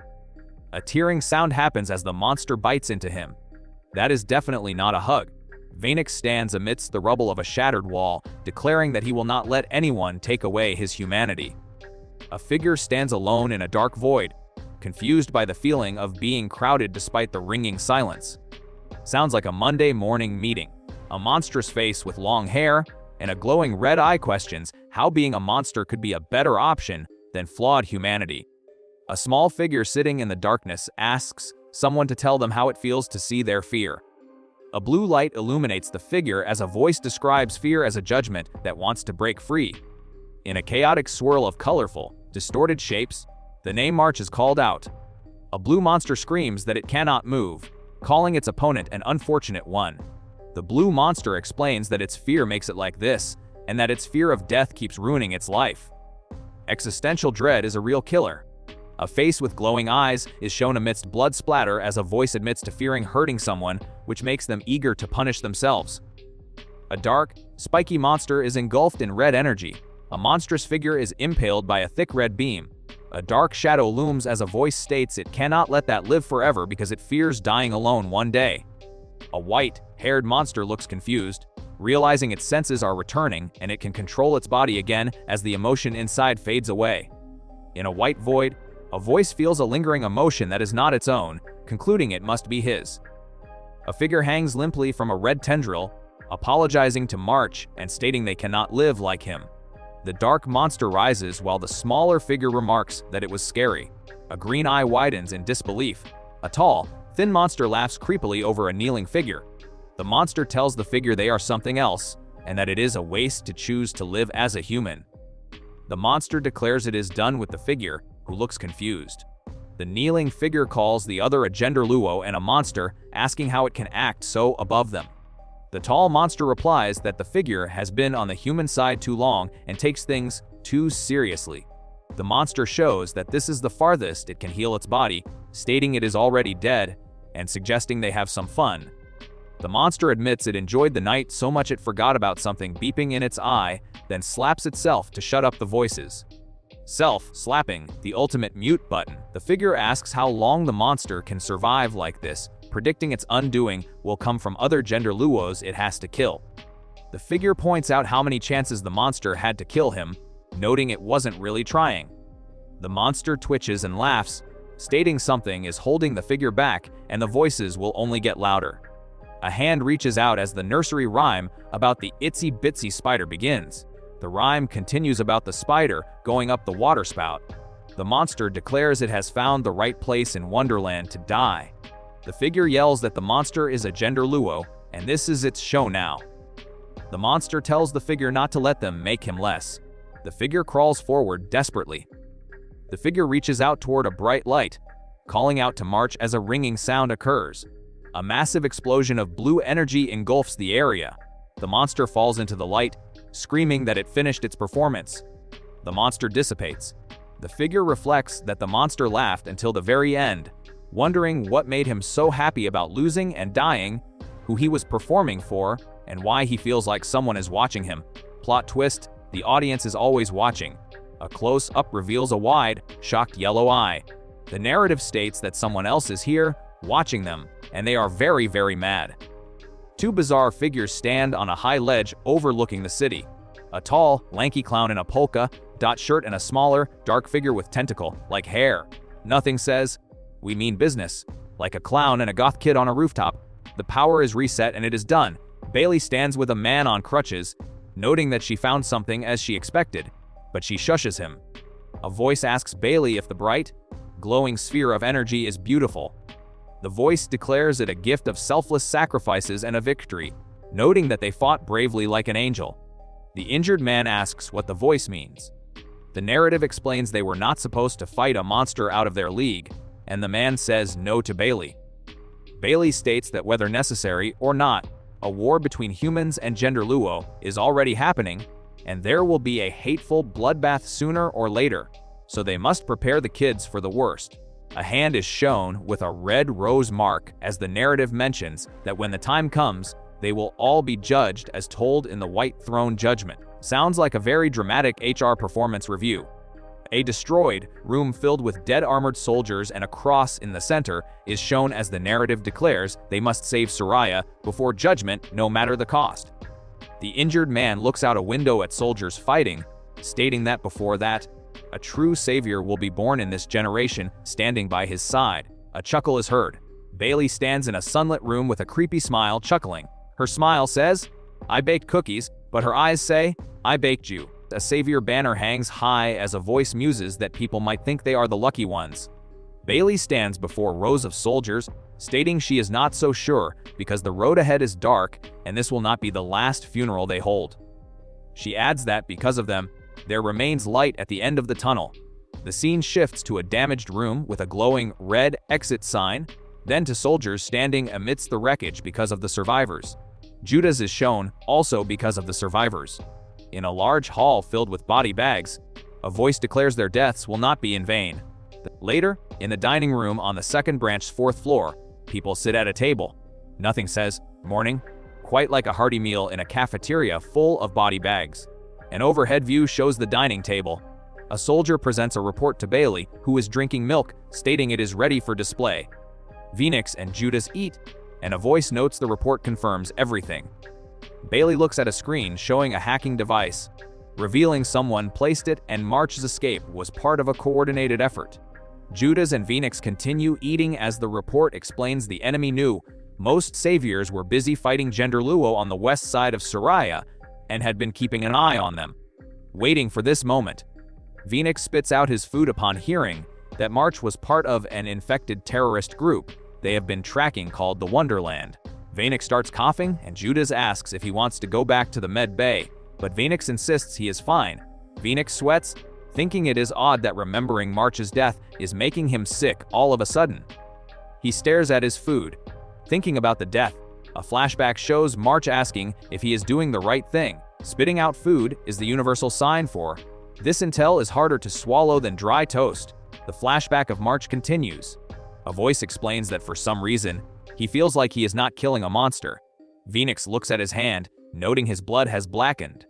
A tearing sound happens as the monster bites into him. That is definitely not a hug. Venix stands amidst the rubble of a shattered wall, declaring that he will not let anyone take away his humanity. A figure stands alone in a dark void, confused by the feeling of being crowded despite the ringing silence. Sounds like a Monday morning meeting. A monstrous face with long hair and a glowing red eye questions how being a monster could be a better option than flawed humanity. A small figure sitting in the darkness asks someone to tell them how it feels to see their fear. A blue light illuminates the figure as a voice describes fear as a judgment that wants to break free. In a chaotic swirl of colorful, distorted shapes, the name march is called out. A blue monster screams that it cannot move, calling its opponent an unfortunate one. The blue monster explains that its fear makes it like this, and that its fear of death keeps ruining its life. Existential dread is a real killer. A face with glowing eyes is shown amidst blood splatter as a voice admits to fearing hurting someone, which makes them eager to punish themselves. A dark, spiky monster is engulfed in red energy. A monstrous figure is impaled by a thick red beam. A dark shadow looms as a voice states it cannot let that live forever because it fears dying alone one day. A white-haired monster looks confused, realizing its senses are returning and it can control its body again as the emotion inside fades away. In a white void, a voice feels a lingering emotion that is not its own, concluding it must be his. A figure hangs limply from a red tendril, apologizing to March and stating they cannot live like him. The dark monster rises while the smaller figure remarks that it was scary. A green eye widens in disbelief. A tall, thin monster laughs creepily over a kneeling figure. The monster tells the figure they are something else, and that it is a waste to choose to live as a human. The monster declares it is done with the figure, who looks confused. The kneeling figure calls the other a Genderuwo and a monster, asking how it can act so above them. The tall monster replies that the figure has been on the human side too long and takes things too seriously. The monster shows that this is the farthest it can heal its body, stating it is already dead and suggesting they have some fun. The monster admits it enjoyed the night so much it forgot about something beeping in its eye, then slaps itself to shut up the voices. Self-slapping, the ultimate mute button. The figure asks how long the monster can survive like this, predicting its undoing will come from other Genderuwos it has to kill. The figure points out how many chances the monster had to kill him, noting it wasn't really trying. The monster twitches and laughs, stating something is holding the figure back and the voices will only get louder. A hand reaches out as the nursery rhyme about the itsy bitsy spider begins. The rhyme continues about the spider going up the water spout. The monster declares it has found the right place in Wonderland to die. The figure yells that the monster is a Genderuwo, and this is its show now. The monster tells the figure not to let them make him less. The figure crawls forward desperately. The figure reaches out toward a bright light, calling out to March as a ringing sound occurs. A massive explosion of blue energy engulfs the area. The monster falls into the light, screaming that it finished its performance. The monster dissipates. The figure reflects that the monster laughed until the very end, wondering what made him so happy about losing and dying, who he was performing for, and why he feels like someone is watching him. Plot twist, the audience is always watching. A close-up reveals a wide, shocked yellow eye. The narrative states that someone else is here, watching them, and they are very, very mad. Two bizarre figures stand on a high ledge overlooking the city. A tall, lanky clown in a polka dot shirt and a smaller, dark figure with tentacle-like hair. Nothing says, "We mean business," like a clown and a goth kid on a rooftop. The power is reset and it is done. Bailey stands with a man on crutches, noting that she found something as she expected, but she shushes him. A voice asks Bailey if the bright, glowing sphere of energy is beautiful. The voice declares it a gift of selfless sacrifices and a victory, noting that they fought bravely like an angel. The injured man asks what the voice means. The narrative explains they were not supposed to fight a monster out of their league, and the man says no to Bailey. Bailey states that whether necessary or not, a war between humans and Genderuwo is already happening, and there will be a hateful bloodbath sooner or later, so they must prepare the kids for the worst. A hand is shown with a red rose mark as the narrative mentions that when the time comes, they will all be judged as told in the White Throne Judgment. Sounds like a very dramatic HR performance review. A destroyed room filled with dead armored soldiers and a cross in the center is shown as the narrative declares they must save Soraya before judgment no matter the cost. The injured man looks out a window at soldiers fighting, stating that before that, a true savior will be born in this generation, standing by his side. A chuckle is heard. Bailey stands in a sunlit room with a creepy smile, chuckling. Her smile says, "I baked cookies," but her eyes say, "I baked you." A savior banner hangs high as a voice muses that people might think they are the lucky ones. Bailey stands before rows of soldiers, stating she is not so sure because the road ahead is dark and this will not be the last funeral they hold. She adds that because of them, there remains light at the end of the tunnel. The scene shifts to a damaged room with a glowing red exit sign, then to soldiers standing amidst the wreckage because of the survivors. Judas is shown also because of the survivors. In a large hall filled with body bags, a voice declares their deaths will not be in vain. Later, in the dining room on the second branch's 4th floor, people sit at a table. Nothing says, "Morning," quite like a hearty meal in a cafeteria full of body bags. An overhead view shows the dining table. A soldier presents a report to Bailey, who is drinking milk, stating it is ready for display. Venix and Judas eat, and a voice notes the report confirms everything. Bailey looks at a screen showing a hacking device, revealing someone placed it and March's escape was part of a coordinated effort. Judas and Venix continue eating as the report explains the enemy knew most saviors were busy fighting Genderuwo on the west side of Soraya and had been keeping an eye on them. Waiting for this moment, Venix spits out his food upon hearing that March was part of an infected terrorist group they have been tracking called the Wonderland. Venix starts coughing and Judas asks if he wants to go back to the med bay, but Venix insists he is fine. Venix sweats, thinking it is odd that remembering March's death is making him sick all of a sudden. He stares at his food, thinking about the death. A flashback shows March asking if he is doing the right thing. Spitting out food is the universal sign for this intel is harder to swallow than dry toast. The flashback of March continues. A voice explains that for some reason, he feels like he is not killing a monster. Venix looks at his hand, noting his blood has blackened.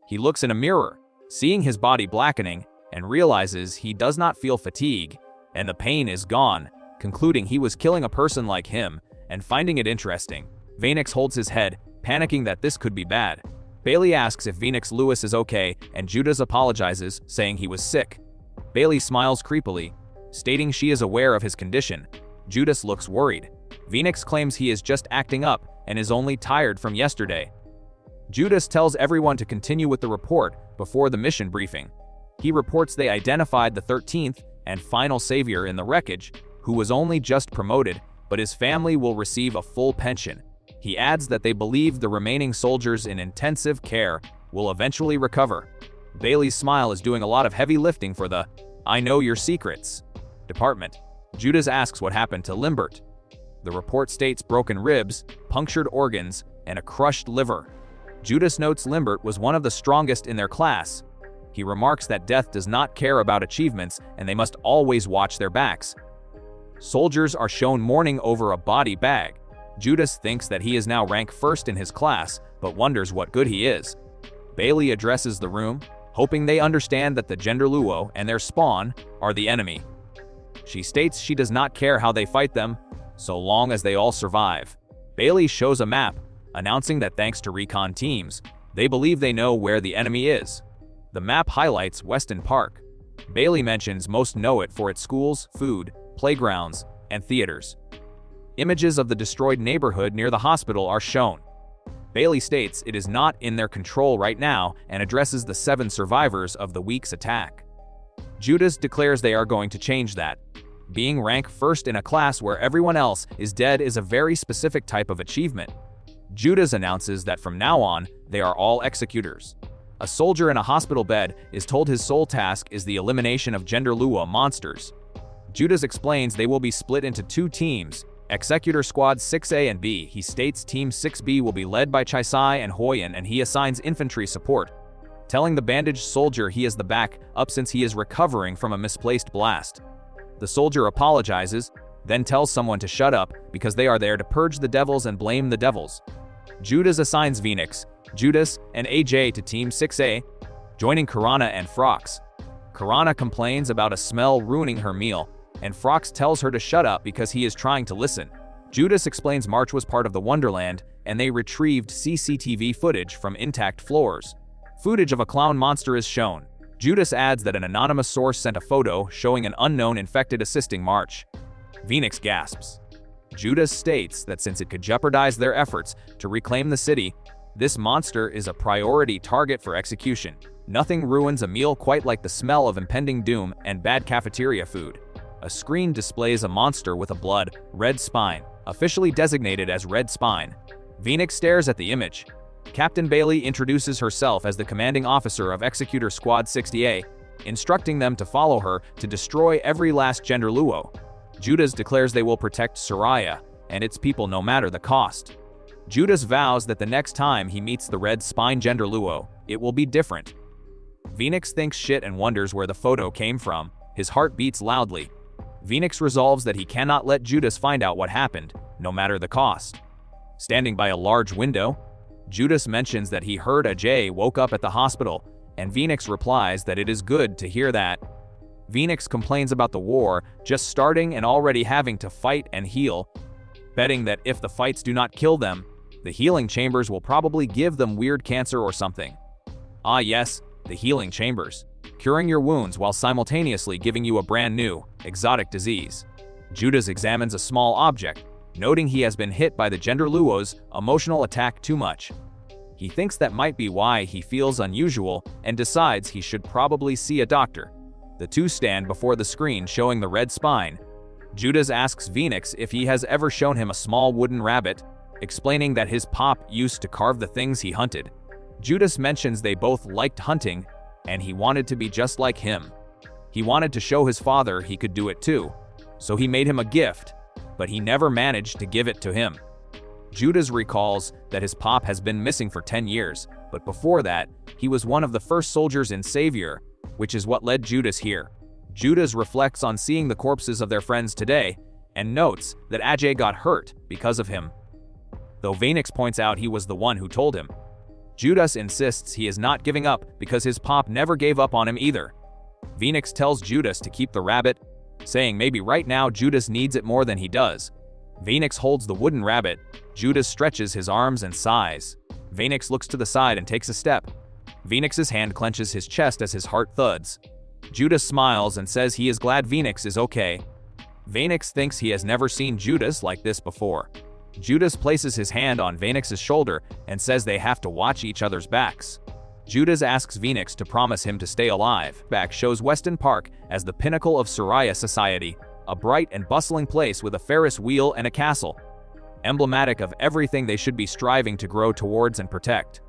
He looks in a mirror, seeing his body blackening, and realizes he does not feel fatigue, and the pain is gone, concluding he was killing a person like him, and finding it interesting. Venix holds his head, panicking that this could be bad. Bailey asks if Venix Lewis is okay, and Judas apologizes, saying he was sick. Bailey smiles creepily, stating she is aware of his condition. Judas looks worried. Venix claims he is just acting up and is only tired from yesterday. Judas tells everyone to continue with the report before the mission briefing. He reports they identified the 13th and final savior in the wreckage, who was only just promoted, but his family will receive a full pension. He adds that they believe the remaining soldiers in intensive care will eventually recover. Bailey's smile is doing a lot of heavy lifting for the "I know your secrets" department. Judas asks what happened to Limbert. The report states broken ribs, punctured organs, and a crushed liver. Judas notes Limbert was one of the strongest in their class. He remarks that death does not care about achievements and they must always watch their backs. Soldiers are shown mourning over a body bag. Judas thinks that he is now rank 1st in his class, but wonders what good he is. Bailey addresses the room, hoping they understand that the Genderuwo and their spawn are the enemy. She states she does not care how they fight them, so long as they all survive. Bailey shows a map, announcing that thanks to recon teams, they believe they know where the enemy is. The map highlights Weston Park. Bailey mentions most know it for its schools, food, playgrounds, and theaters. Images of the destroyed neighborhood near the hospital are shown. Bailey states it is not in their control right now and addresses the 7 survivors of the week's attack. Judas declares they are going to change that. Being rank 1st in a class where everyone else is dead is a very specific type of achievement. Judas announces that from now on, they are all executors. A soldier in a hospital bed is told his sole task is the elimination of Genderuwo monsters. Judas explains they will be split into 2 teams, Executor Squad 6A and B. He states Team 6B will be led by Chaisai and Hoyan and he assigns infantry support, telling the bandaged soldier he is the back up since he is recovering from a misplaced blast. The soldier apologizes, then tells someone to shut up because they are there to purge the devils and blame the devils. Judas assigns Venix, Judas, and AJ to Team 6A, joining Karana and Frox. Karana complains about a smell ruining her meal, and Frox tells her to shut up because he is trying to listen. Judas explains March was part of the Wonderland, and they retrieved CCTV footage from intact floors. Footage of a clown monster is shown. Judas adds that an anonymous source sent a photo showing an unknown infected assisting March. Venix gasps. Judas states that since it could jeopardize their efforts to reclaim the city, this monster is a priority target for execution. Nothing ruins a meal quite like the smell of impending doom and bad cafeteria food. A screen displays a monster with a blood, red spine, officially designated as Red Spine. Venix stares at the image. Captain Bailey introduces herself as the commanding officer of Executor Squad 60A, instructing them to follow her to destroy every last Genderuwo. Judas declares they will protect Soraya and its people no matter the cost. Judas vows that the next time he meets the Red Spine Genderuwo, it will be different. Venix thinks shit and wonders where the photo came from. His heart beats loudly. Venix resolves that he cannot let Judas find out what happened, no matter the cost. Standing by a large window, Judas mentions that he heard Ajay woke up at the hospital, and Venix replies that it is good to hear that. Venix complains about the war just starting and already having to fight and heal, betting that if the fights do not kill them, the healing chambers will probably give them weird cancer or something. Ah yes, the healing chambers, curing your wounds while simultaneously giving you a brand new, exotic disease. Judas examines a small object, noting he has been hit by the Genderuwo's emotional attack too much. He thinks that might be why he feels unusual and decides he should probably see a doctor. The two stand before the screen showing the red spine. Judas asks Venix if he has ever shown him a small wooden rabbit, explaining that his pop used to carve the things he hunted. Judas mentions they both liked hunting, and he wanted to be just like him. He wanted to show his father he could do it too, so he made him a gift, but he never managed to give it to him. Judas recalls that his pop has been missing for 10 years, but before that, he was one of the first soldiers in Savior, which is what led Judas here. Judas reflects on seeing the corpses of their friends today, and notes that Ajay got hurt because of him, though Venix points out he was the one who told him. Judas insists he is not giving up because his pop never gave up on him either. Venix tells Judas to keep the rabbit, saying maybe right now Judas needs it more than he does. Venix holds the wooden rabbit. Judas stretches his arms and sighs. Venix looks to the side and takes a step. Venix's hand clenches his chest as his heart thuds. Judas smiles and says he is glad Venix is okay. Venix thinks he has never seen Judas like this before. Judas places his hand on Venix's shoulder and says they have to watch each other's backs. Judas asks Venix to promise him to stay alive. Back shows Weston Park as the pinnacle of Soraya society, a bright and bustling place with a Ferris wheel and a castle, emblematic of everything they should be striving to grow towards and protect.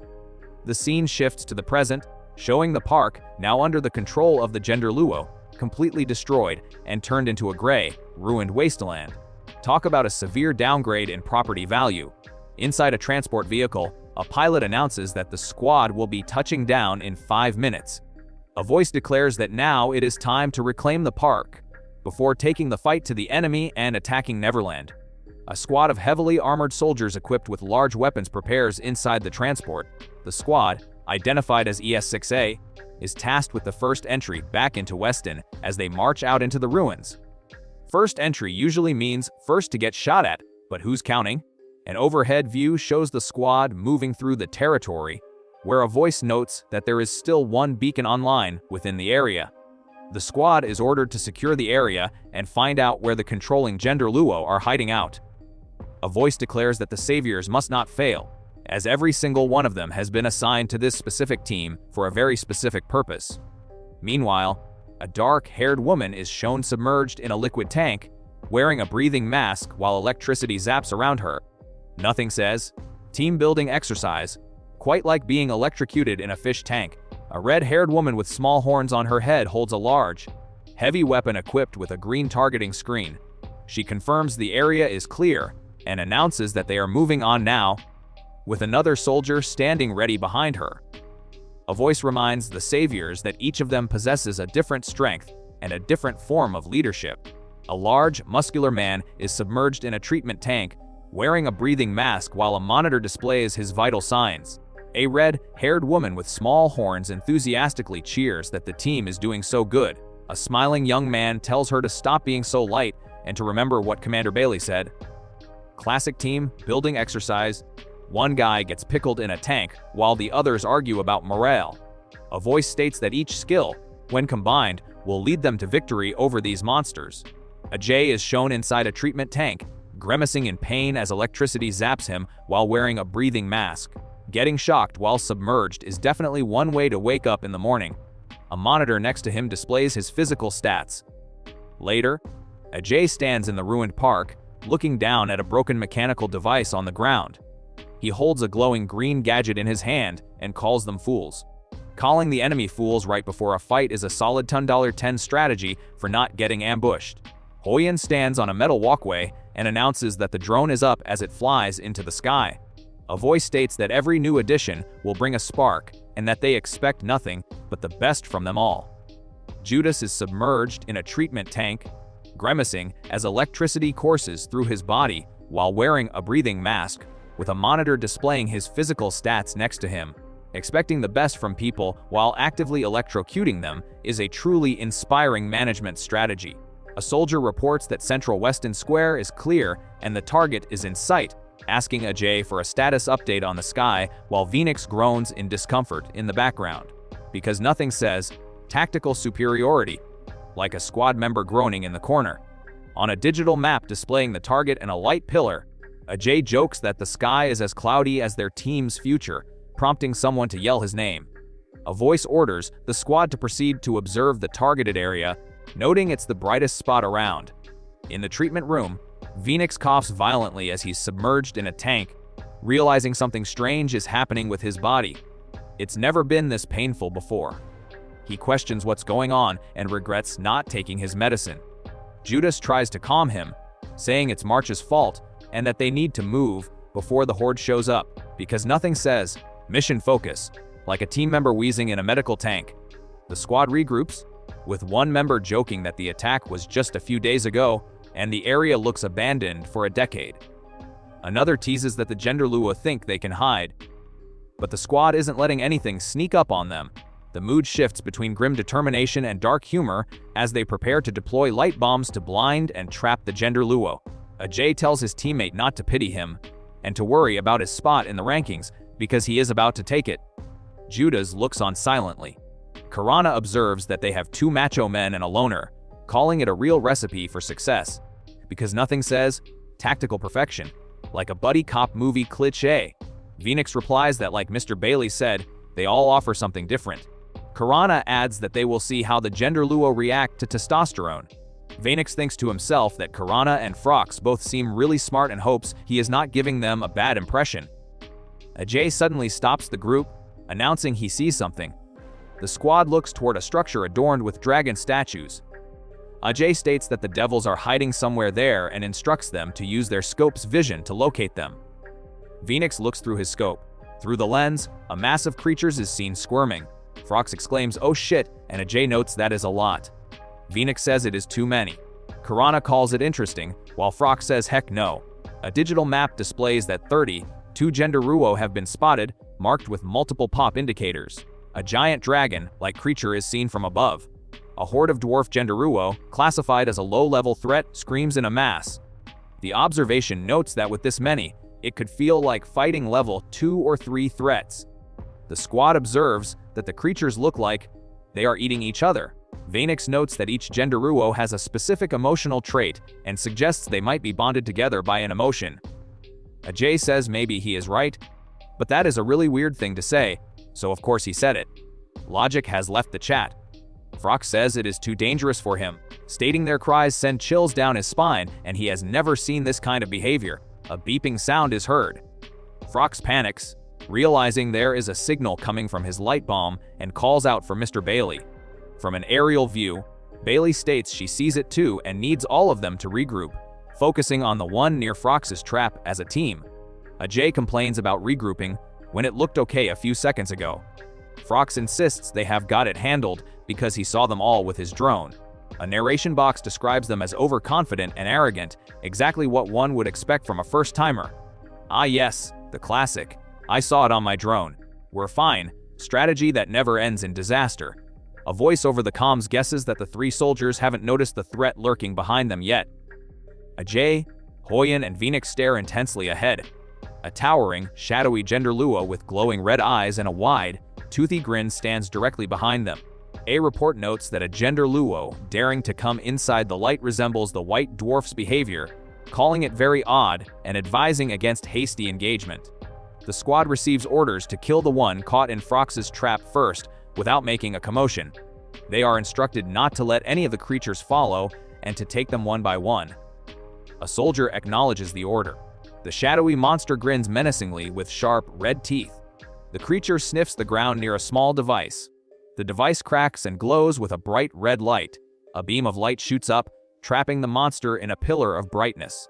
The scene shifts to the present, showing the park, now under the control of the Genderuwo, completely destroyed and turned into a gray, ruined wasteland. Talk about a severe downgrade in property value. Inside a transport vehicle, a pilot announces that the squad will be touching down in 5 minutes. A voice declares that now it is time to reclaim the park, before taking the fight to the enemy and attacking Neverland. A squad of heavily armored soldiers equipped with large weapons prepares inside the transport. The squad, identified as ES-6A, is tasked with the first entry back into Weston as they march out into the ruins. First entry usually means first to get shot at, but who's counting? An overhead view shows the squad moving through the territory, where a voice notes that there is still one beacon online within the area. The squad is ordered to secure the area and find out where the controlling Genderuwo are hiding out. A voice declares that the saviors must not fail, as every single one of them has been assigned to this specific team for a very specific purpose. Meanwhile, a dark-haired woman is shown submerged in a liquid tank, wearing a breathing mask while electricity zaps around her. Nothing says, team-building exercise, quite like being electrocuted in a fish tank. A red-haired woman with small horns on her head holds a large, heavy weapon equipped with a green targeting screen. She confirms the area is clear and announces that they are moving on now, with another soldier standing ready behind her. A voice reminds the saviors that each of them possesses a different strength and a different form of leadership. A large, muscular man is submerged in a treatment tank, wearing a breathing mask while a monitor displays his vital signs. A red-haired woman with small horns enthusiastically cheers that the team is doing so good. A smiling young man tells her to stop being so light and to remember what Commander Bailey said. Classic team building exercise. One guy gets pickled in a tank while the others argue about morale. A voice states that each skill, when combined, will lead them to victory over these monsters. A Jay is shown inside a treatment tank, grimacing in pain as electricity zaps him while wearing a breathing mask. Getting shocked while submerged is definitely one way to wake up in the morning. A monitor next to him displays his physical stats. Later, a Jay stands in the ruined park, looking down at a broken mechanical device on the ground. He holds a glowing green gadget in his hand and calls them fools. Calling the enemy fools right before a fight is a solid $10 strategy for not getting ambushed. Hoyan stands on a metal walkway and announces that the drone is up as it flies into the sky. A voice states that every new addition will bring a spark and that they expect nothing but the best from them all. Judas is submerged in a treatment tank, grimacing as electricity courses through his body while wearing a breathing mask, with a monitor displaying his physical stats next to him. Expecting the best from people while actively electrocuting them is a truly inspiring management strategy. A soldier reports that Central Weston Square is clear and the target is in sight, asking Ajay for a status update on the sky while Venix groans in discomfort in the background. Because nothing says tactical superiority like a squad member groaning in the corner. On a digital map displaying the target and a light pillar, Ajay jokes that the sky is as cloudy as their team's future, prompting someone to yell his name. A voice orders the squad to proceed to observe the targeted area, noting it's the brightest spot around. In the treatment room, Venix coughs violently as he's submerged in a tank, realizing something strange is happening with his body. It's never been this painful before. He questions what's going on and regrets not taking his medicine. Judas tries to calm him, saying it's March's fault and that they need to move before the horde shows up, because nothing says mission focus like a team member wheezing in a medical tank. The squad regroups, with one member joking that the attack was just a few days ago and the area looks abandoned for a decade. Another teases that the Genderuwo think they can hide, but the squad isn't letting anything sneak up on them. The mood shifts between grim determination and dark humor as they prepare to deploy light bombs to blind and trap the Genderuwo. Ajay tells his teammate not to pity him and to worry about his spot in the rankings because he is about to take it. Judas looks on silently. Karana observes that they have two macho men and a loner, calling it a real recipe for success, because nothing says tactical perfection like a buddy cop movie cliché. Venix replies that, like Mr. Bailey said, they all offer something different. Karana adds that they will see how the Genderuwo react to testosterone. Venix thinks to himself that Karana and Frox both seem really smart and hopes he is not giving them a bad impression. Ajay suddenly stops the group, announcing he sees something. The squad looks toward a structure adorned with dragon statues. Ajay states that the devils are hiding somewhere there and instructs them to use their scope's vision to locate them. Venix looks through his scope. Through the lens, a mass of creatures is seen squirming. Frox exclaims, "Oh shit," and Ajay notes that is a lot. Venix says it is too many. Karana calls it interesting, while Frox says heck no. A digital map displays that 32 Genderuwo have been spotted, marked with multiple pop indicators. A giant dragon-like creature is seen from above. A horde of dwarf Genderuwo, classified as a low-level threat, screams in a mass. The observation notes that with this many, it could feel like fighting level 2 or 3 threats. The squad observes that the creatures look like they are eating each other. Venix notes that each Genderuwo has a specific emotional trait and suggests they might be bonded together by an emotion. Ajay says maybe he is right, but that is a really weird thing to say, so of course he said it. Logic has left the chat. Frox says it is too dangerous for him, stating their cries send chills down his spine and he has never seen this kind of behavior. A beeping sound is heard. Frox panics, realizing there is a signal coming from his light bomb, and calls out for Mr. Bailey. From an aerial view, Bailey states she sees it too and needs all of them to regroup, focusing on the one near Frox's trap as a team. Ajay complains about regrouping when it looked okay a few seconds ago. Frox insists they have got it handled because he saw them all with his drone. A narration box describes them as overconfident and arrogant, exactly what one would expect from a first-timer. Ah yes, the classic. I saw it on my drone. "We're fine," strategy that never ends in disaster. A voice over the comms guesses that the three soldiers haven't noticed the threat lurking behind them yet. Ajay, Hoyan, and Venix stare intensely ahead. A towering, shadowy Genderuwo with glowing red eyes and a wide, toothy grin stands directly behind them. A report notes that a Genderuwo daring to come inside the light resembles the white dwarf's behavior, calling it very odd and advising against hasty engagement. The squad receives orders to kill the one caught in Frox's trap first without making a commotion. They are instructed not to let any of the creatures follow and to take them one by one. A soldier acknowledges the order. The shadowy monster grins menacingly with sharp, red teeth. The creature sniffs the ground near a small device. The device cracks and glows with a bright red light. A beam of light shoots up, trapping the monster in a pillar of brightness.